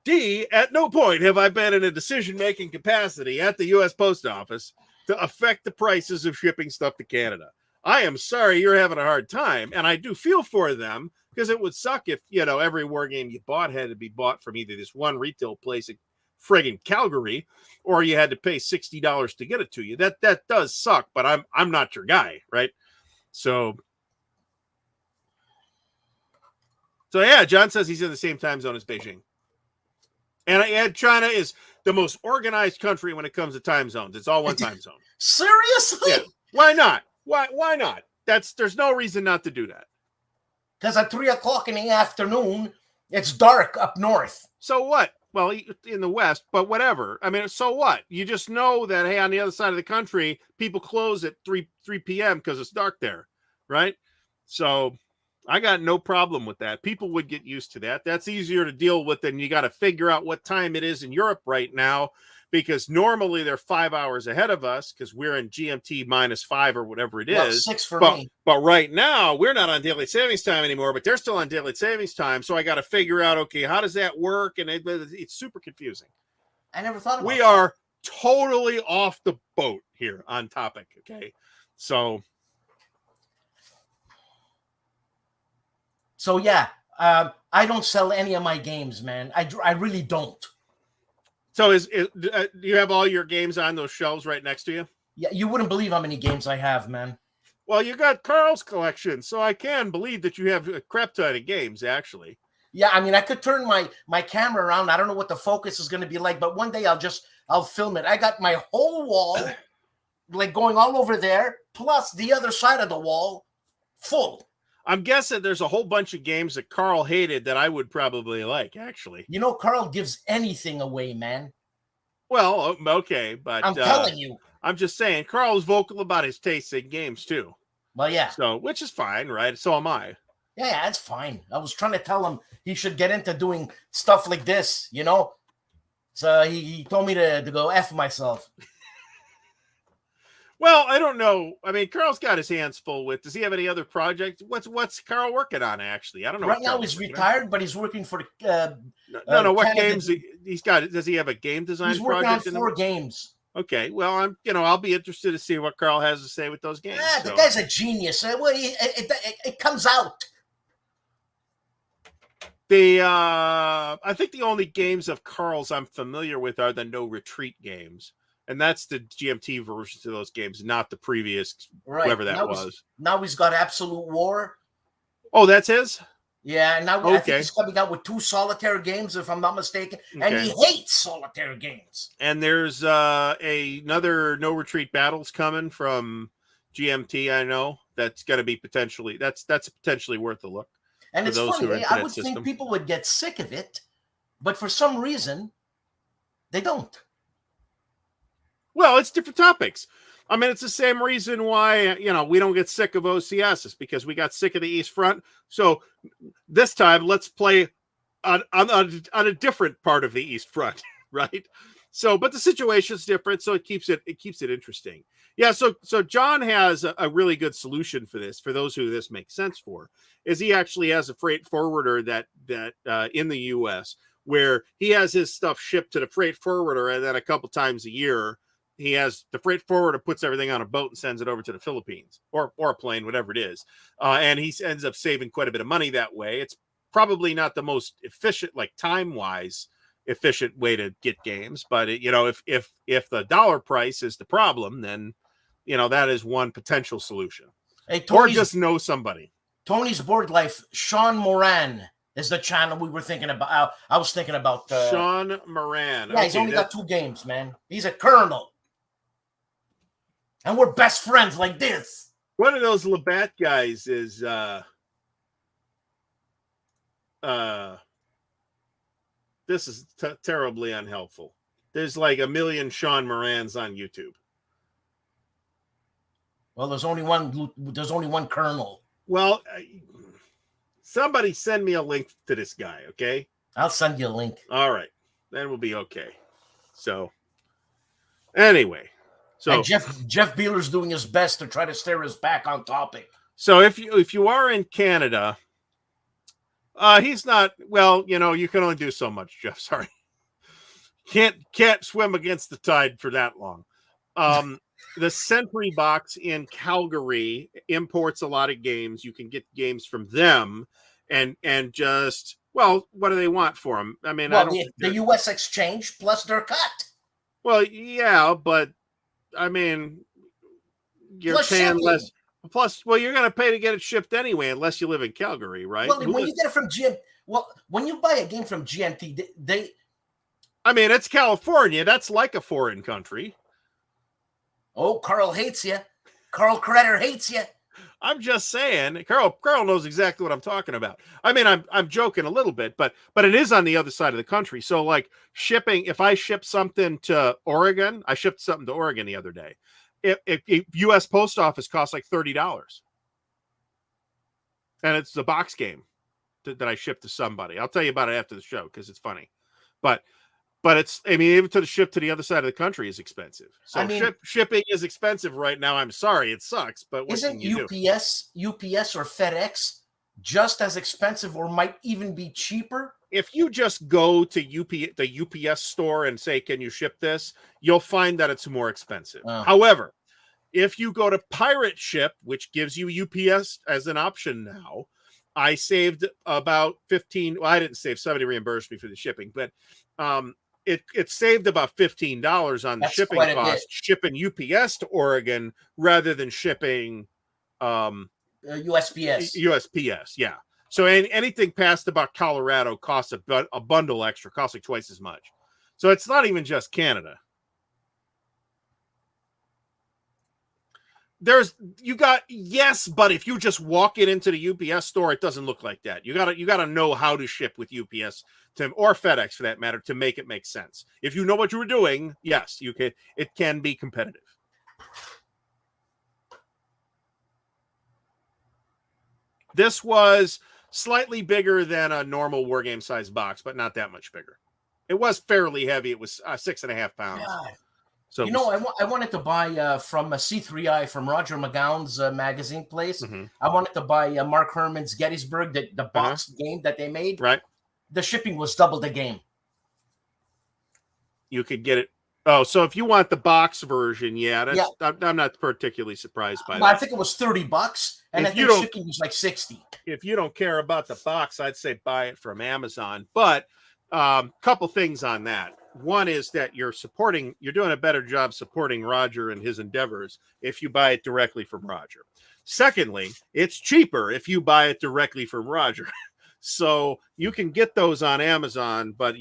D, at no point have I been in a decision-making capacity at the U.S. Post Office to affect the prices of shipping stuff to Canada. I am sorry you're having a hard time, and I do feel for them, because it would suck if, every war game you bought had to be bought from either this one retail place in friggin' Calgary, or you had to pay $60 to get it to you. That does suck, but I'm not your guy, right? So yeah, John says he's in the same time zone as Beijing. And China is the most organized country when it comes to time zones. It's all one time zone. Seriously? Yeah. Why not? Why not? There's no reason not to do that. Because at 3 o'clock in the afternoon, it's dark up north. So what? Well, in the West, but whatever. I mean, so what? You just know that, hey, on the other side of the country, people close at 3 p.m. because it's dark there, right? So I got no problem with that. People would get used to that. That's easier to deal with than you got to figure out what time it is in Europe right now, because normally they're 5 hours ahead of us because we're in GMT -5 or whatever it is. 6 for me. But right now we're not on daylight savings time anymore, but they're still on daylight savings time. So I got to figure out, okay, how does that work? And it's super confusing. I never thought about We that. are totally off the boat here on topic. Okay. So yeah, I don't sell any of my games, man. I really don't. So do you have all your games on those shelves right next to you? Yeah, you wouldn't believe how many games I have, man. Well, you got Carl's collection, so I can believe that you have a crap ton of games, actually. Yeah, I mean, I could turn my camera around. I don't know what the focus is going to be like, but one day I'll film it. I got my whole wall, like going all over there, plus the other side of the wall full. I'm guessing there's a whole bunch of games that Carl hated that I would probably like, actually. You know, Carl gives anything away, man. Well, okay, but I'm telling you. I'm just saying, Carl is vocal about his tastes in games, too. Well, yeah. So, which is fine, right? So am I. Yeah, that's fine. I was trying to tell him he should get into doing stuff like this, So he told me to go F myself. Well, I don't know. I mean, Carl's got his hands full with. Does he have any other project? What's Carl working on, actually? I don't know. Right now he's retired, but he's working for no. What games he's got? Does he have a game design He's working project? on 4 games. Okay, well, I'll be interested to see what Carl has to say with those games. Yeah, the guy's a genius. It comes out. I think the only games of Carl's I'm familiar with are the No Retreat games. And that's the GMT version to those games, not the previous, whoever that was. Now he's got Absolute War. Oh, that's his? Yeah, now I think he's coming out with 2 solitaire games, if I'm not mistaken. Okay. And he hates solitaire games. And there's another No Retreat Battles coming from GMT, I know. That's going to be potentially worth a look. And it's funny, I would think people would get sick of it, but for some reason, they don't. Well, it's different topics. I mean, it's the same reason why, we don't get sick of OCS. It's because we got sick of the East Front. So this time, let's play on a different part of the East Front, right? So, but the situation's different, so it keeps it interesting. Yeah, so John has a really good solution for this, for those who this makes sense for, is he actually has a freight forwarder that in the U.S. where he has his stuff shipped to the freight forwarder, and then a couple times a year, he has the freight forwarder puts everything on a boat and sends it over to the Philippines or a plane, whatever it is. And he ends up saving quite a bit of money that way. It's probably not the most efficient, like time-wise, efficient way to get games. But, if the dollar price is the problem, then, that is one potential solution. Hey, or just know somebody. Tony's Board Life, Sean Moran is the channel we were thinking about. I was thinking about. Sean Moran. Yeah, he's only got 2 games, man. He's a colonel. And we're best friends like this. One of those Labatt guys is this is terribly unhelpful. There's like 1 million Sean Morans on YouTube. Well, there's only one colonel. Well, somebody send me a link to this guy, okay? I'll send you a link. All right. Then we'll be okay. So anyway. So and Jeff Beeler's doing his best to try to steer us back on topic. So if you are in Canada He's not. Well, you can only do so much, Jeff. Sorry, can't swim against the tide for that long. The Sentry box in Calgary imports a lot of games. You can get games from them, and just, well, what do they want for them? I mean, I Well, don't. the U.S. exchange plus their cut. Well, yeah, but I mean, you're Plus paying shipping. less. Plus, well, you're going to pay to get it shipped anyway, unless you live in Calgary, right? Well, when you get it from when you buy a game from GMT, they I mean, it's California. That's like a foreign country. Oh, Carl hates you. Carl Kretter hates you. I'm just saying, Carl knows exactly what I'm talking about. I mean, I'm joking a little bit, but it is on the other side of the country. So, like, shipping, if I ship something to Oregon, I shipped something to Oregon the other day. If U.S. Post Office costs like $30, and it's the box game that I shipped to somebody. I'll tell you about it after the show because it's funny, but it's, I mean, even to the ship to the other side of the country is expensive. So I mean, shipping is expensive right now. I'm sorry, it sucks, but what isn't can you UPS or FedEx just as expensive, or might even be cheaper? If you just go to the UPS store and say, "Can you ship this?" you'll find that it's more expensive. However, if you go to Pirate Ship, which gives you UPS as an option now, I saved about 15. Well, I didn't save. Somebody reimbursed me for the shipping, but it saved about $15 on the shipping cost, shipping UPS to Oregon rather than shipping USPS. USPS, yeah. So anything past about Colorado costs a bundle extra, costs like twice as much. So it's not even just Canada. Yes, but if you just walk it into the UPS store, it doesn't look like that. You gotta know how to ship with UPS or FedEx for that matter to make it make sense. If you know what you were doing, yes, you can. It can be competitive. This was slightly bigger than a normal Wargame size box, but not that much bigger. It was fairly heavy. It was 6.5 pounds. God. So I wanted to buy from a C3I from Roger McGowan's magazine place. Mm-hmm. I wanted to buy Mark Herman's Gettysburg, the box game that they made. Right. The shipping was double the game. You could get it. Oh, so if you want the box version, I'm not particularly surprised by that. I think it was $30, and I think shipping was like $60. If you don't care about the box, I'd say buy it from Amazon. But couple things on that. One is that you're doing a better job supporting Roger and his endeavors if you buy it directly from Roger. Secondly, it's cheaper if you buy it directly from Roger. So you can get those on Amazon, but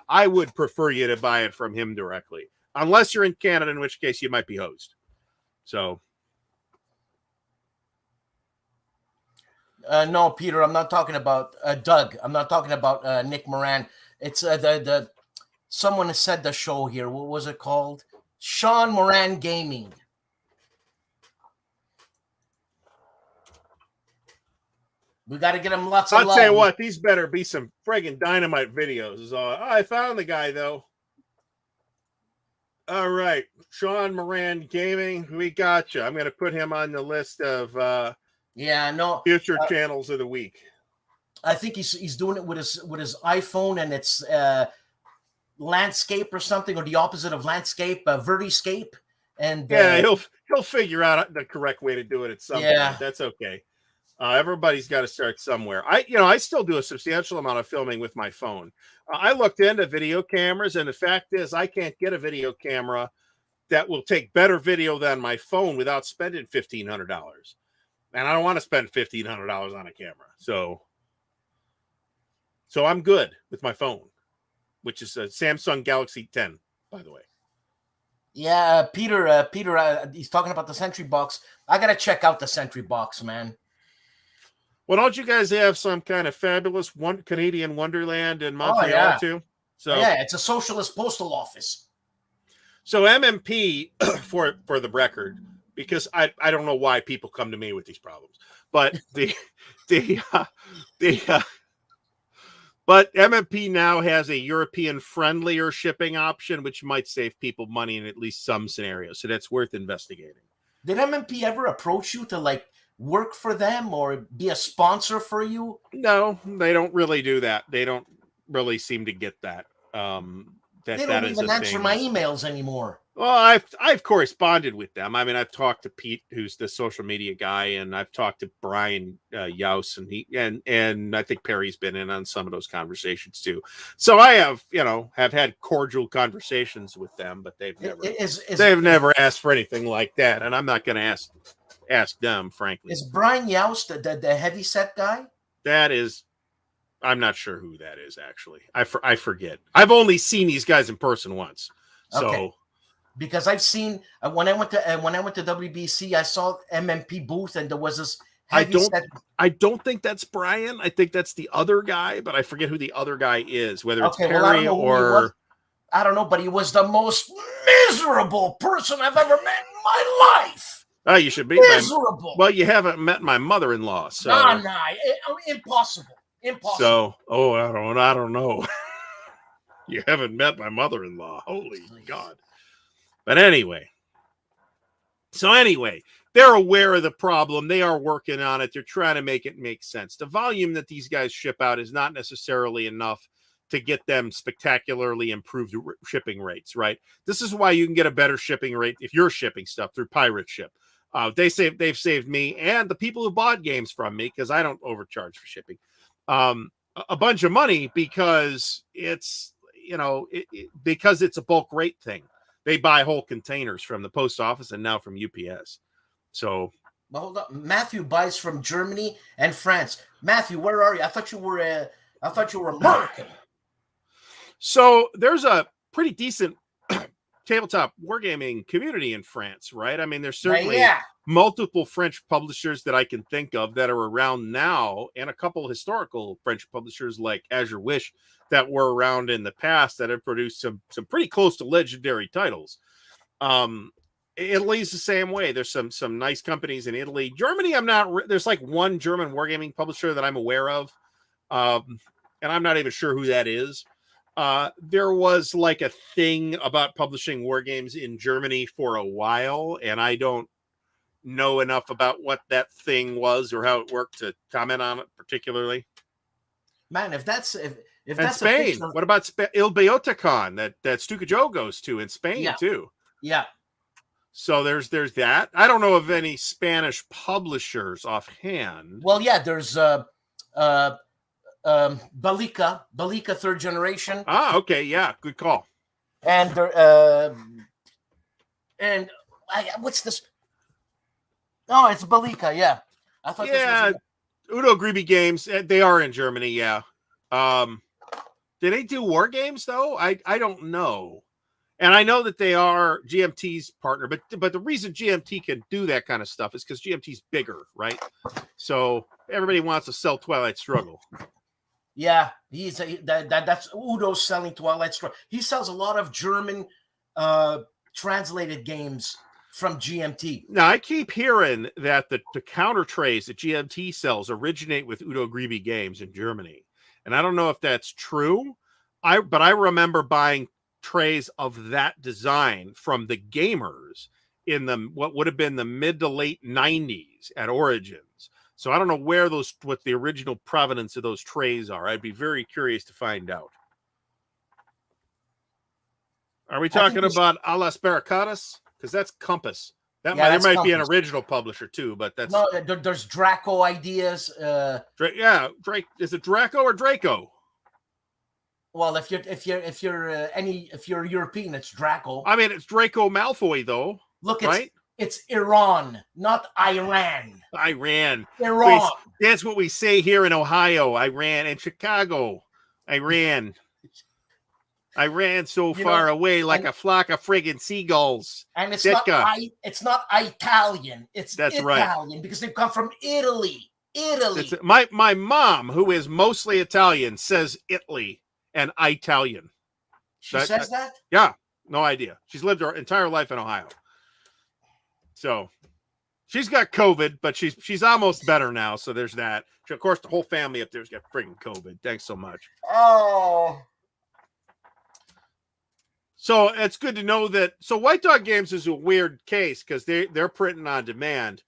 I would prefer you to buy it from him directly, unless you're in Canada, in which case you might be hosed. So. No, Peter, I'm not talking about Doug. I'm not talking about Nick Moran. It's someone said the show here. What was it called? Sean Moran Gaming. We got to get him lots of love. I'll tell you what, these better be some friggin' dynamite videos. I found the guy, though. All right. Sean Moran Gaming, we got you. I'm going to put him on the list of future channels of the week. I think he's doing it with his iPhone, and it's landscape or something, or the opposite of landscape, Vertiscape. And he'll figure out the correct way to do it at some point. That's okay. Everybody's got to start somewhere. I still do a substantial amount of filming with my phone. I looked into video cameras, and the fact is I can't get a video camera that will take better video than my phone without spending $1,500. And I don't want to spend $1,500 on a camera. So I'm good with my phone, which is a Samsung Galaxy 10, by the way. Yeah, Peter, he's talking about the Sentry box. I got to check out the Sentry box, man. Well, don't you guys have some kind of fabulous Canadian Wonderland in Montreal too? So it's a socialist postal office. So MMP, for the record, because I don't know why people come to me with these problems, but but MMP now has a European friendlier shipping option, which might save people money in at least some scenarios. So that's worth investigating. Did MMP ever approach you to work for them or be a sponsor for you? No, they don't really do that. They don't really seem to get that. They That don't is a even answer thing. my emails anymore. Well, I've corresponded with them. I mean, I've talked to Pete, who's the social media guy, and I've talked to Brian Yaus, and I think Perry's been in on some of those conversations too. So I have had cordial conversations with them, but they've never asked for anything like that, and I'm not going to ask them, frankly. Is Brian Yaus the heavy set guy? That is, I'm not sure who that is actually. I forget. I've only seen these guys in person once, so. Okay. Because I've seen when I went to WBC, I saw MMP booth and there was this heavy set. I don't think that's Brian. I think that's the other guy, but I forget who the other guy is. Whether it's Perry I don't know, but he was the most miserable person I've ever met in my life. Oh, you should be miserable. Well, you haven't met my mother-in-law, so impossible. So, I don't know. You haven't met my mother-in-law. Holy God. But anyway, they're aware of the problem. They are working on it. They're trying to make it make sense. The volume that these guys ship out is not necessarily enough to get them spectacularly improved shipping rates, right? This is why you can get a better shipping rate if you're shipping stuff through Pirate Ship. They've saved me and the people who bought games from me, because I don't overcharge for shipping, a bunch of money because it's because it's a bulk rate thing. They buy whole containers from the post office and now from UPS. So, but hold up, Matthew buys from Germany and France. Matthew, where are you? I thought you were American. So there's a pretty decent tabletop wargaming community in France, right? I mean, there's certainly multiple French publishers that I can think of that are around now, and a couple historical French publishers like Azure Wish that were around in the past that have produced some pretty close to legendary titles. Italy's the same way. There's some nice companies in Italy. Germany, there's like one German wargaming publisher that I'm aware of, and I'm not even sure who that is. There was like a thing about publishing wargames in Germany for a while, and I don't know enough about what that thing was or how it worked to comment on it particularly. Man, if that's Spain, what about EYAWTKAW that Stuka Joe goes to in Spain too? Yeah. So there's that. I don't know of any Spanish publishers offhand. Well, yeah, there's Balika third generation. Ah, okay, yeah, good call. And what's this? Oh, it's Balika, yeah. I thought this was Udo Grebe Games. They are in Germany, yeah. Do they do war games though? I don't know. And I know that they are GMT's partner, but the reason GMT can do that kind of stuff is because GMT's bigger, right? So everybody wants to sell Twilight Struggle. Yeah, that's Udo's selling Twilight Struggle. He sells a lot of German translated games from GMT. Now, I keep hearing that the counter trays that GMT sells originate with Udo Grebe Games in Germany. And I don't know if that's true. But I remember buying trays of that design from the gamers in what would have been the mid to late 90s at Origins. So I don't know what the original provenance of those trays are. I'd be very curious to find out. Are we talking about A las Barricadas? Because that's Compass. There might Compass be an original publisher too, but that's there's Draco Ideas. Drake. Is it Draco or Draco? Well, if you're European, it's Draco. I mean, it's Draco Malfoy though. Look, it's Iran, not Iran. Iran. That's what we say here in Ohio. Iran and Chicago. Iran. I ran so far away like a flock of friggin' seagulls. And it's not Italian. That's Italian, right, because they come from Italy. My mom, who is mostly Italian, says Italy and Italian. She says that? Yeah, no idea. She's lived her entire life in Ohio. So she's got COVID, but she's almost better now. So there's that. Of course, the whole family up there's got friggin' COVID. Thanks so much. Oh. So it's good to know that. So White Dog Games is a weird case because they're printing on demand.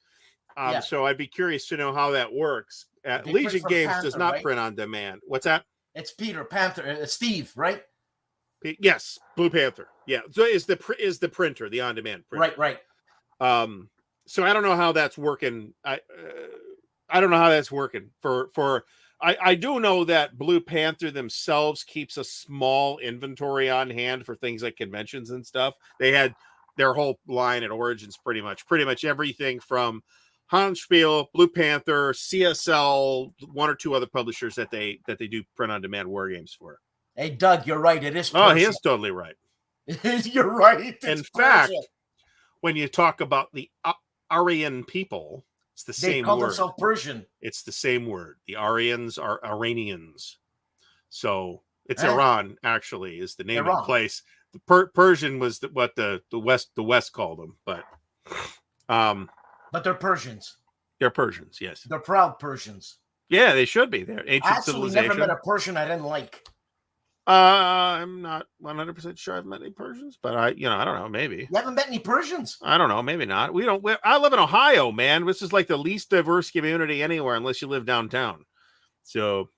Yeah. So I'd be curious to know how that works. They print Legion for Games Panther, does not right? print on demand. What's that? It's Peter Panther, Steve, right? Yes, Blue Panther. Yeah, so is the printer, the on-demand printer. Right. So I don't know how that's working. I don't know how that's working for. I do know that Blue Panther themselves keeps a small inventory on hand for things like conventions and stuff. They had their whole line at Origins, pretty much everything from Hanspiel, Blue Panther, CSL, one or two other publishers that they do print on demand war games for. Hey, Doug, you're right. It is. Oh, he is totally right. You're right. It's In Persia. fact, when you talk about the Aryan people, it's the They same call word. themselves Persian. It's the same word. The Aryans are Iranians. So it's Huh? Iran, actually, is the name of Iran. the place. The Persian was what the West called them, but they're Persians. they're Persians, yes. They're proud Persians. Yeah, they should be. They're ancient I actually civilization. never met a Persian I didn't like. I'm not 100% sure I've met any Persians, but I don't know, maybe. You haven't met any Persians? I don't know, maybe not. I live in Ohio, man. This is like the least diverse community anywhere unless you live downtown. So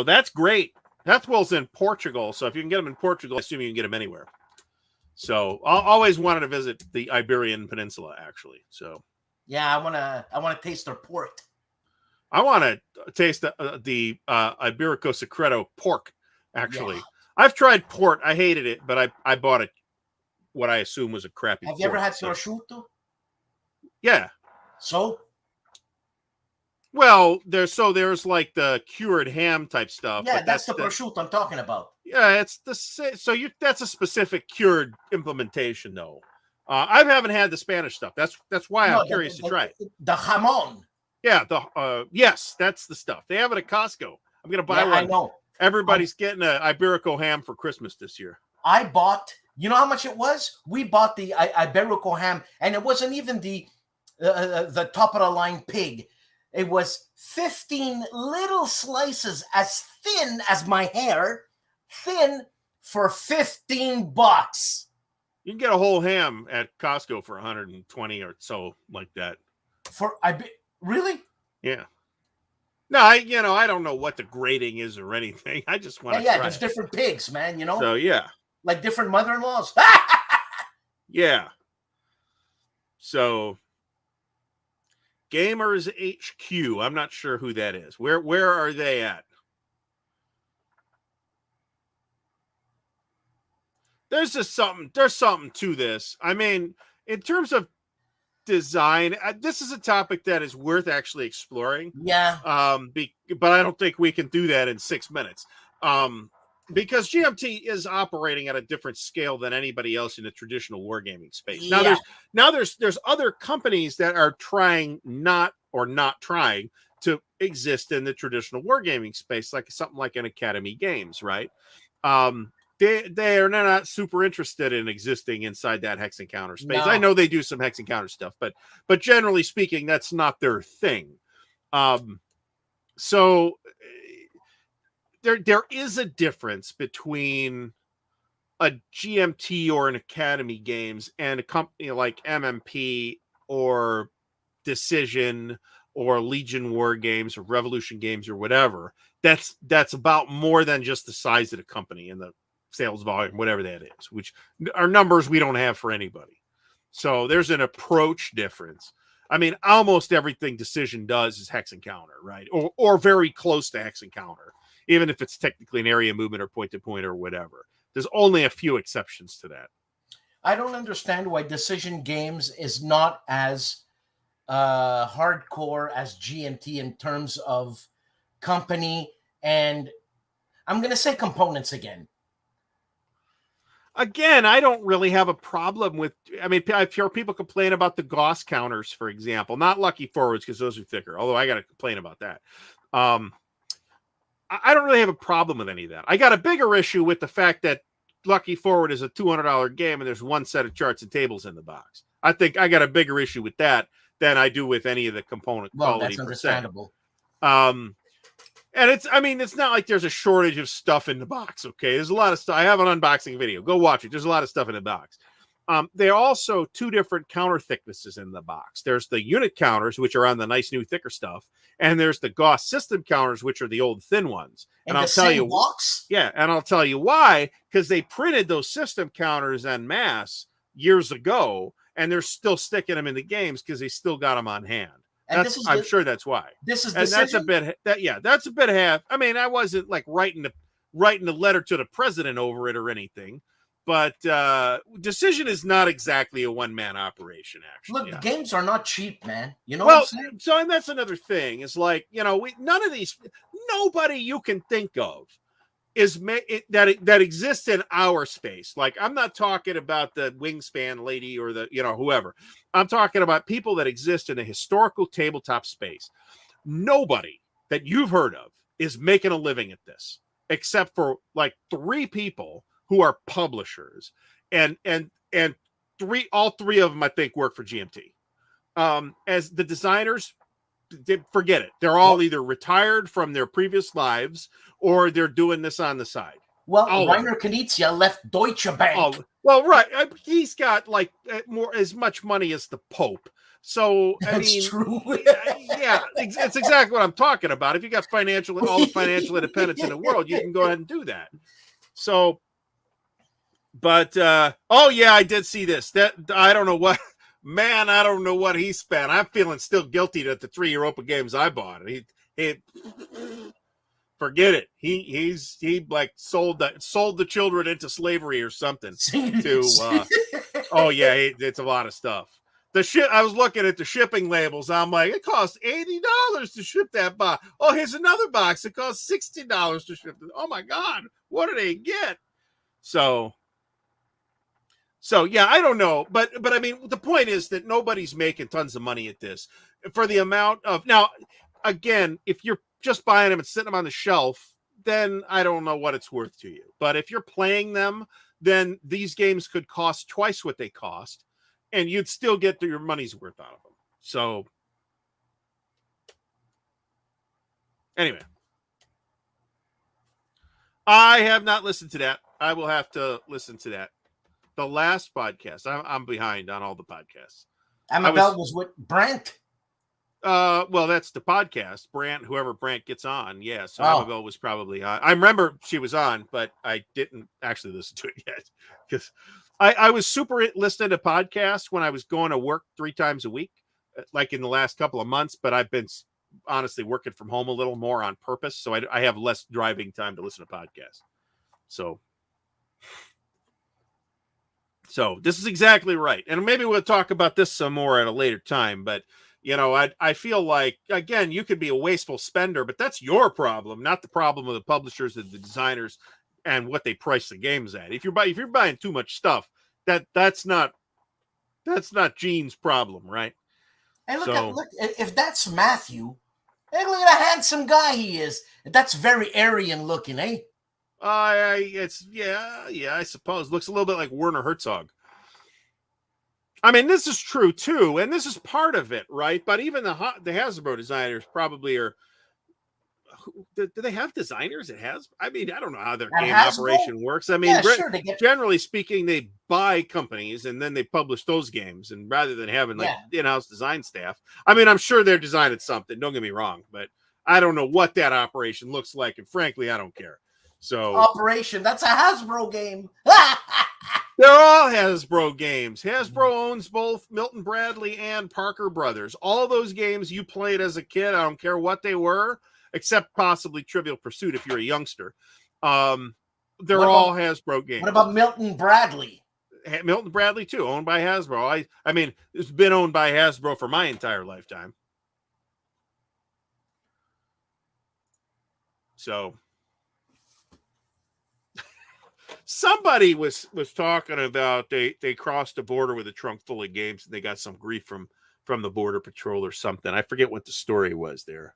that's great. That Will's in Portugal, so if you can get them in Portugal, I assume you can get them anywhere. So I always wanted to visit the Iberian Peninsula, actually. So yeah, I wanna taste their port. I want to taste the Iberico Secreto pork, actually. Yeah. I've tried port. I hated it, but I bought it, what I assume was a crappy Have you ever had prosciutto? Yeah. So? Well, there's like the cured ham type stuff. Yeah, but that's the prosciutto I'm talking about. Yeah, it's that's a specific cured implementation, though. I haven't had the Spanish stuff. That's why I'm curious to try it. The jamon. Yeah, yes, that's the stuff. They have it at Costco. I'm gonna buy one. I know. Everybody's getting an Iberico ham for Christmas this year. I bought. You know how much it was? We bought the Iberico ham, and it wasn't even the top of the line pig. It was 15 little slices as thin as my hair, thin for $15. You can get a whole ham at Costco for 120 or so, like that. Really? Yeah. No, I don't know what the grading is or anything. I just want to try there's different pigs, man, you know? So, yeah. Like different mother-in-laws. Yeah. So, Gamers HQ. I'm not sure who that is. Where are they at? There's something to this. I mean, in terms of design, this is a topic that is worth actually exploring. Yeah. But I don't think we can do that in 6 minutes. Because GMT is operating at a different scale than anybody else in the traditional wargaming space. Yeah. Now there's other companies that are not trying to exist in the traditional wargaming space, like something like an Academy Games, right? They are not super interested in existing inside that hex encounter space. No. I know they do some hex encounter stuff, but generally speaking, that's not their thing. So there is a difference between a GMT or an Academy Games and a company like MMP or Decision or Legion War Games or Revolution Games or whatever. That's about more than just the size of the company and the sales volume, whatever that is, which are numbers we don't have for anybody. So there's an approach difference. I mean, almost everything Decision does is hex encounter, right? Or very close to hex encounter, even if it's technically an area movement or point-to-point or whatever. There's only a few exceptions to that. I don't understand why Decision Games is not as hardcore as GMT in terms of company, and I'm going to say components again. Again, I don't really have a problem with. I mean, I've heard people complain about the Gauss counters, for example, not Lucky Forwards because those are thicker. Although I got to complain about that. I don't really have a problem with any of that. I got a bigger issue with the fact that Lucky Forward is a $200 game and there's one set of charts and tables in the box. I think I got a bigger issue with that than I do with any of the component quality. That's understandable. And it's not like there's a shortage of stuff in the box. Okay. There's a lot of stuff. I have an unboxing video. Go watch it. There's a lot of stuff in the box. There are also two different counter thicknesses in the box. There's the unit counters, which are on the nice new thicker stuff, and there's the Gauss system counters, which are the old thin ones. And I'll tell you, box? Yeah, and I'll tell you why, because they printed those system counters en masse years ago, and they're still sticking them in the games because they still got them on hand. I'm sure that's why. This is, and that's a bit that's a bit half. I mean, I wasn't like writing the letter to the president over it or anything, but Decision is not exactly a one-man operation. Actually, look, games are not cheap, man. You know what I'm saying? So and that's another thing. Is like, none of these, nobody you can think of is that exists in our space. Like, I'm not talking about the Wingspan lady or the whoever. I'm talking about people that exist in a historical tabletop space. Nobody that you've heard of is making a living at this, except for like 3 people who are publishers, and all three of them I think work for GMT. As the designers, forget it. They're all either retired from their previous lives or they're doing this on the side. Well, Rainer Knizia left Deutsche Bank. Oh, well, right. He's got like as much money as the Pope. So That's true. Yeah, it's exactly what I'm talking about. If you got all the financial independence in the world, you can go ahead and do that. So, but I did see this. That I don't know what. Man, I don't know what he spent. I'm feeling still guilty that the 3 Europa games I bought. He forget it. He like sold the children into slavery or something. It's a lot of stuff. I was looking at the shipping labels. I'm like, it costs $80 to ship that box. Oh, here's another box. It costs $60 to ship it. Oh my God, what do they get? So yeah, I don't know, but I mean, the point is that nobody's making tons of money at this for the amount of. Now, again, if you're just buying them and sitting them on the shelf, then I don't know what it's worth to you. But if you're playing them, then these games could cost twice what they cost, and you'd still get your money's worth out of them. So anyway, I have not listened to that. I will have to listen to that. The last podcast. I'm behind on all the podcasts. Amabel was with Brant. Well, that's the podcast. Whoever Brant gets on. Yeah. So Amabel was probably on. I remember she was on, but I didn't actually listen to it yet because I was super listening to podcasts when I was going to work 3 times a week, like in the last couple of months. But I've been honestly working from home a little more on purpose, so I have less driving time to listen to podcasts. So this is exactly right. And maybe we'll talk about this some more at a later time. But, I feel like, again, you could be a wasteful spender, but that's your problem, not the problem of the publishers and the designers and what they price the games at. If you're buying too much stuff, that's not Gene's problem, right? And look, if that's Matthew, hey, look at a handsome guy he is. That's very Aryan looking, eh? I suppose. Looks a little bit like Werner Herzog. I mean, this is true too, and this is part of it, right? But even the Hasbro designers probably are. Do they have designers at Hasbro? I mean, I don't know how their game operation works. I mean, generally speaking, they buy companies and then they publish those games, and rather than having in-house design staff, I mean, I'm sure they're designing something. Don't get me wrong, but I don't know what that operation looks like, and frankly, I don't care. So Operation, that's a Hasbro game. They're all Hasbro games. Hasbro owns both Milton Bradley and Parker Brothers. All those games you played as a kid, I don't care what they were, except possibly Trivial Pursuit if you're a youngster. They're all Hasbro games. What about Milton Bradley? Milton Bradley, too, owned by Hasbro. I mean, it's been owned by Hasbro for my entire lifetime. So somebody was talking about they crossed the border with a trunk full of games and they got some grief from the Border Patrol or something. I forget what the story was there.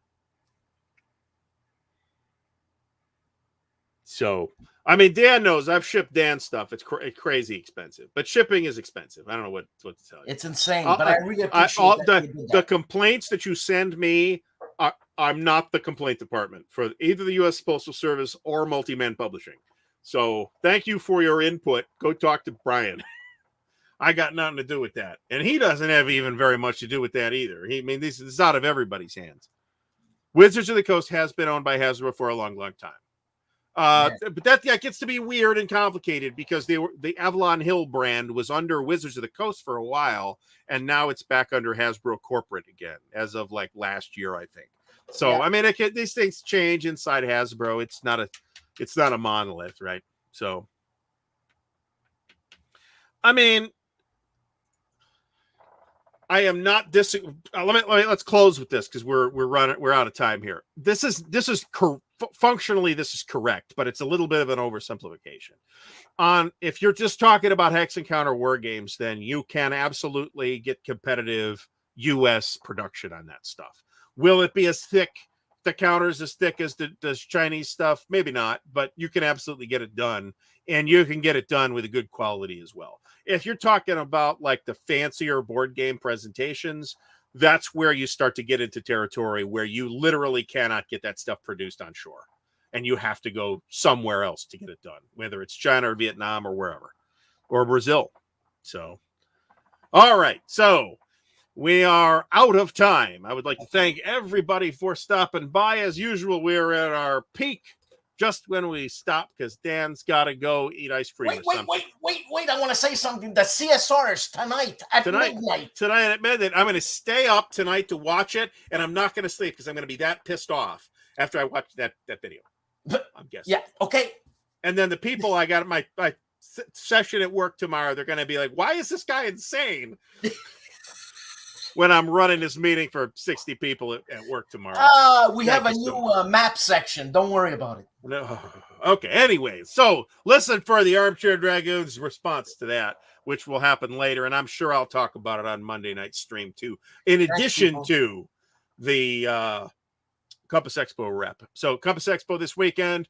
So, I mean, Dan knows I've shipped Dan stuff. It's crazy expensive, but shipping is expensive. I don't know what to tell you. It's insane, but I really appreciate the complaints that you send me. I'm not the complaint department for either the U.S. Postal Service or Multi-Man Publishing. So thank you for your input. Go talk to Brian. I got nothing to do with that. And he doesn't have even very much to do with that either. This is out of everybody's hands. Wizards of the Coast has been owned by Hasbro for a long, long time. But that gets to be weird and complicated because the Avalon Hill brand was under Wizards of the Coast for a while, and now it's back under Hasbro corporate again as of like last year, I think. So I mean, these things change inside Hasbro. It's not a monolith, right? So, I mean, I am not let's close with this because we're out of time here. This is functionally this is correct, but it's a little bit of an oversimplification. If you're just talking about Hex Encounter war games, then you can absolutely get competitive U.S. production on that stuff. Will it be as thick? The counters as thick as the Chinese stuff? Maybe not, but you can absolutely get it done, and you can get it done with a good quality as well. If you're talking about like the fancier board game presentations, that's where you start to get into territory where you literally cannot get that stuff produced on shore, and you have to go somewhere else to get it done, whether it's China or Vietnam or wherever, or Brazil. So, all right, so we are out of time. I would like to thank everybody for stopping by. As usual, we're at our peak just when we stop because Dan's got to go eat ice cream. Wait. I want to say something. The CSRs tonight at midnight. Tonight at midnight. I'm going to stay up tonight to watch it, and I'm not going to sleep because I'm going to be that pissed off after I watch that video. I'm guessing. Yeah, okay. And then the people I got at my session at work tomorrow, they're going to be like, why is this guy insane? When I'm running this meeting for 60 people at work tomorrow. We have a new map section. Don't worry about it. No. Okay. Anyway, so listen for the Armchair Dragoons response to that, which will happen later. And I'm sure I'll talk about it on Monday night stream too, in addition to the Compass Expo rep. So Compass Expo this weekend,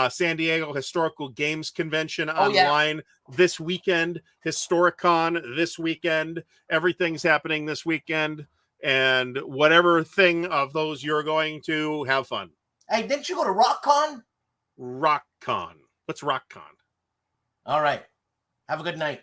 San Diego Historical Games Convention online this weekend, Historicon this weekend. Everything's happening this weekend, and whatever thing of those you're going to, have fun. Hey, didn't you go to RockCon? RockCon. What's RockCon? All right. Have a good night.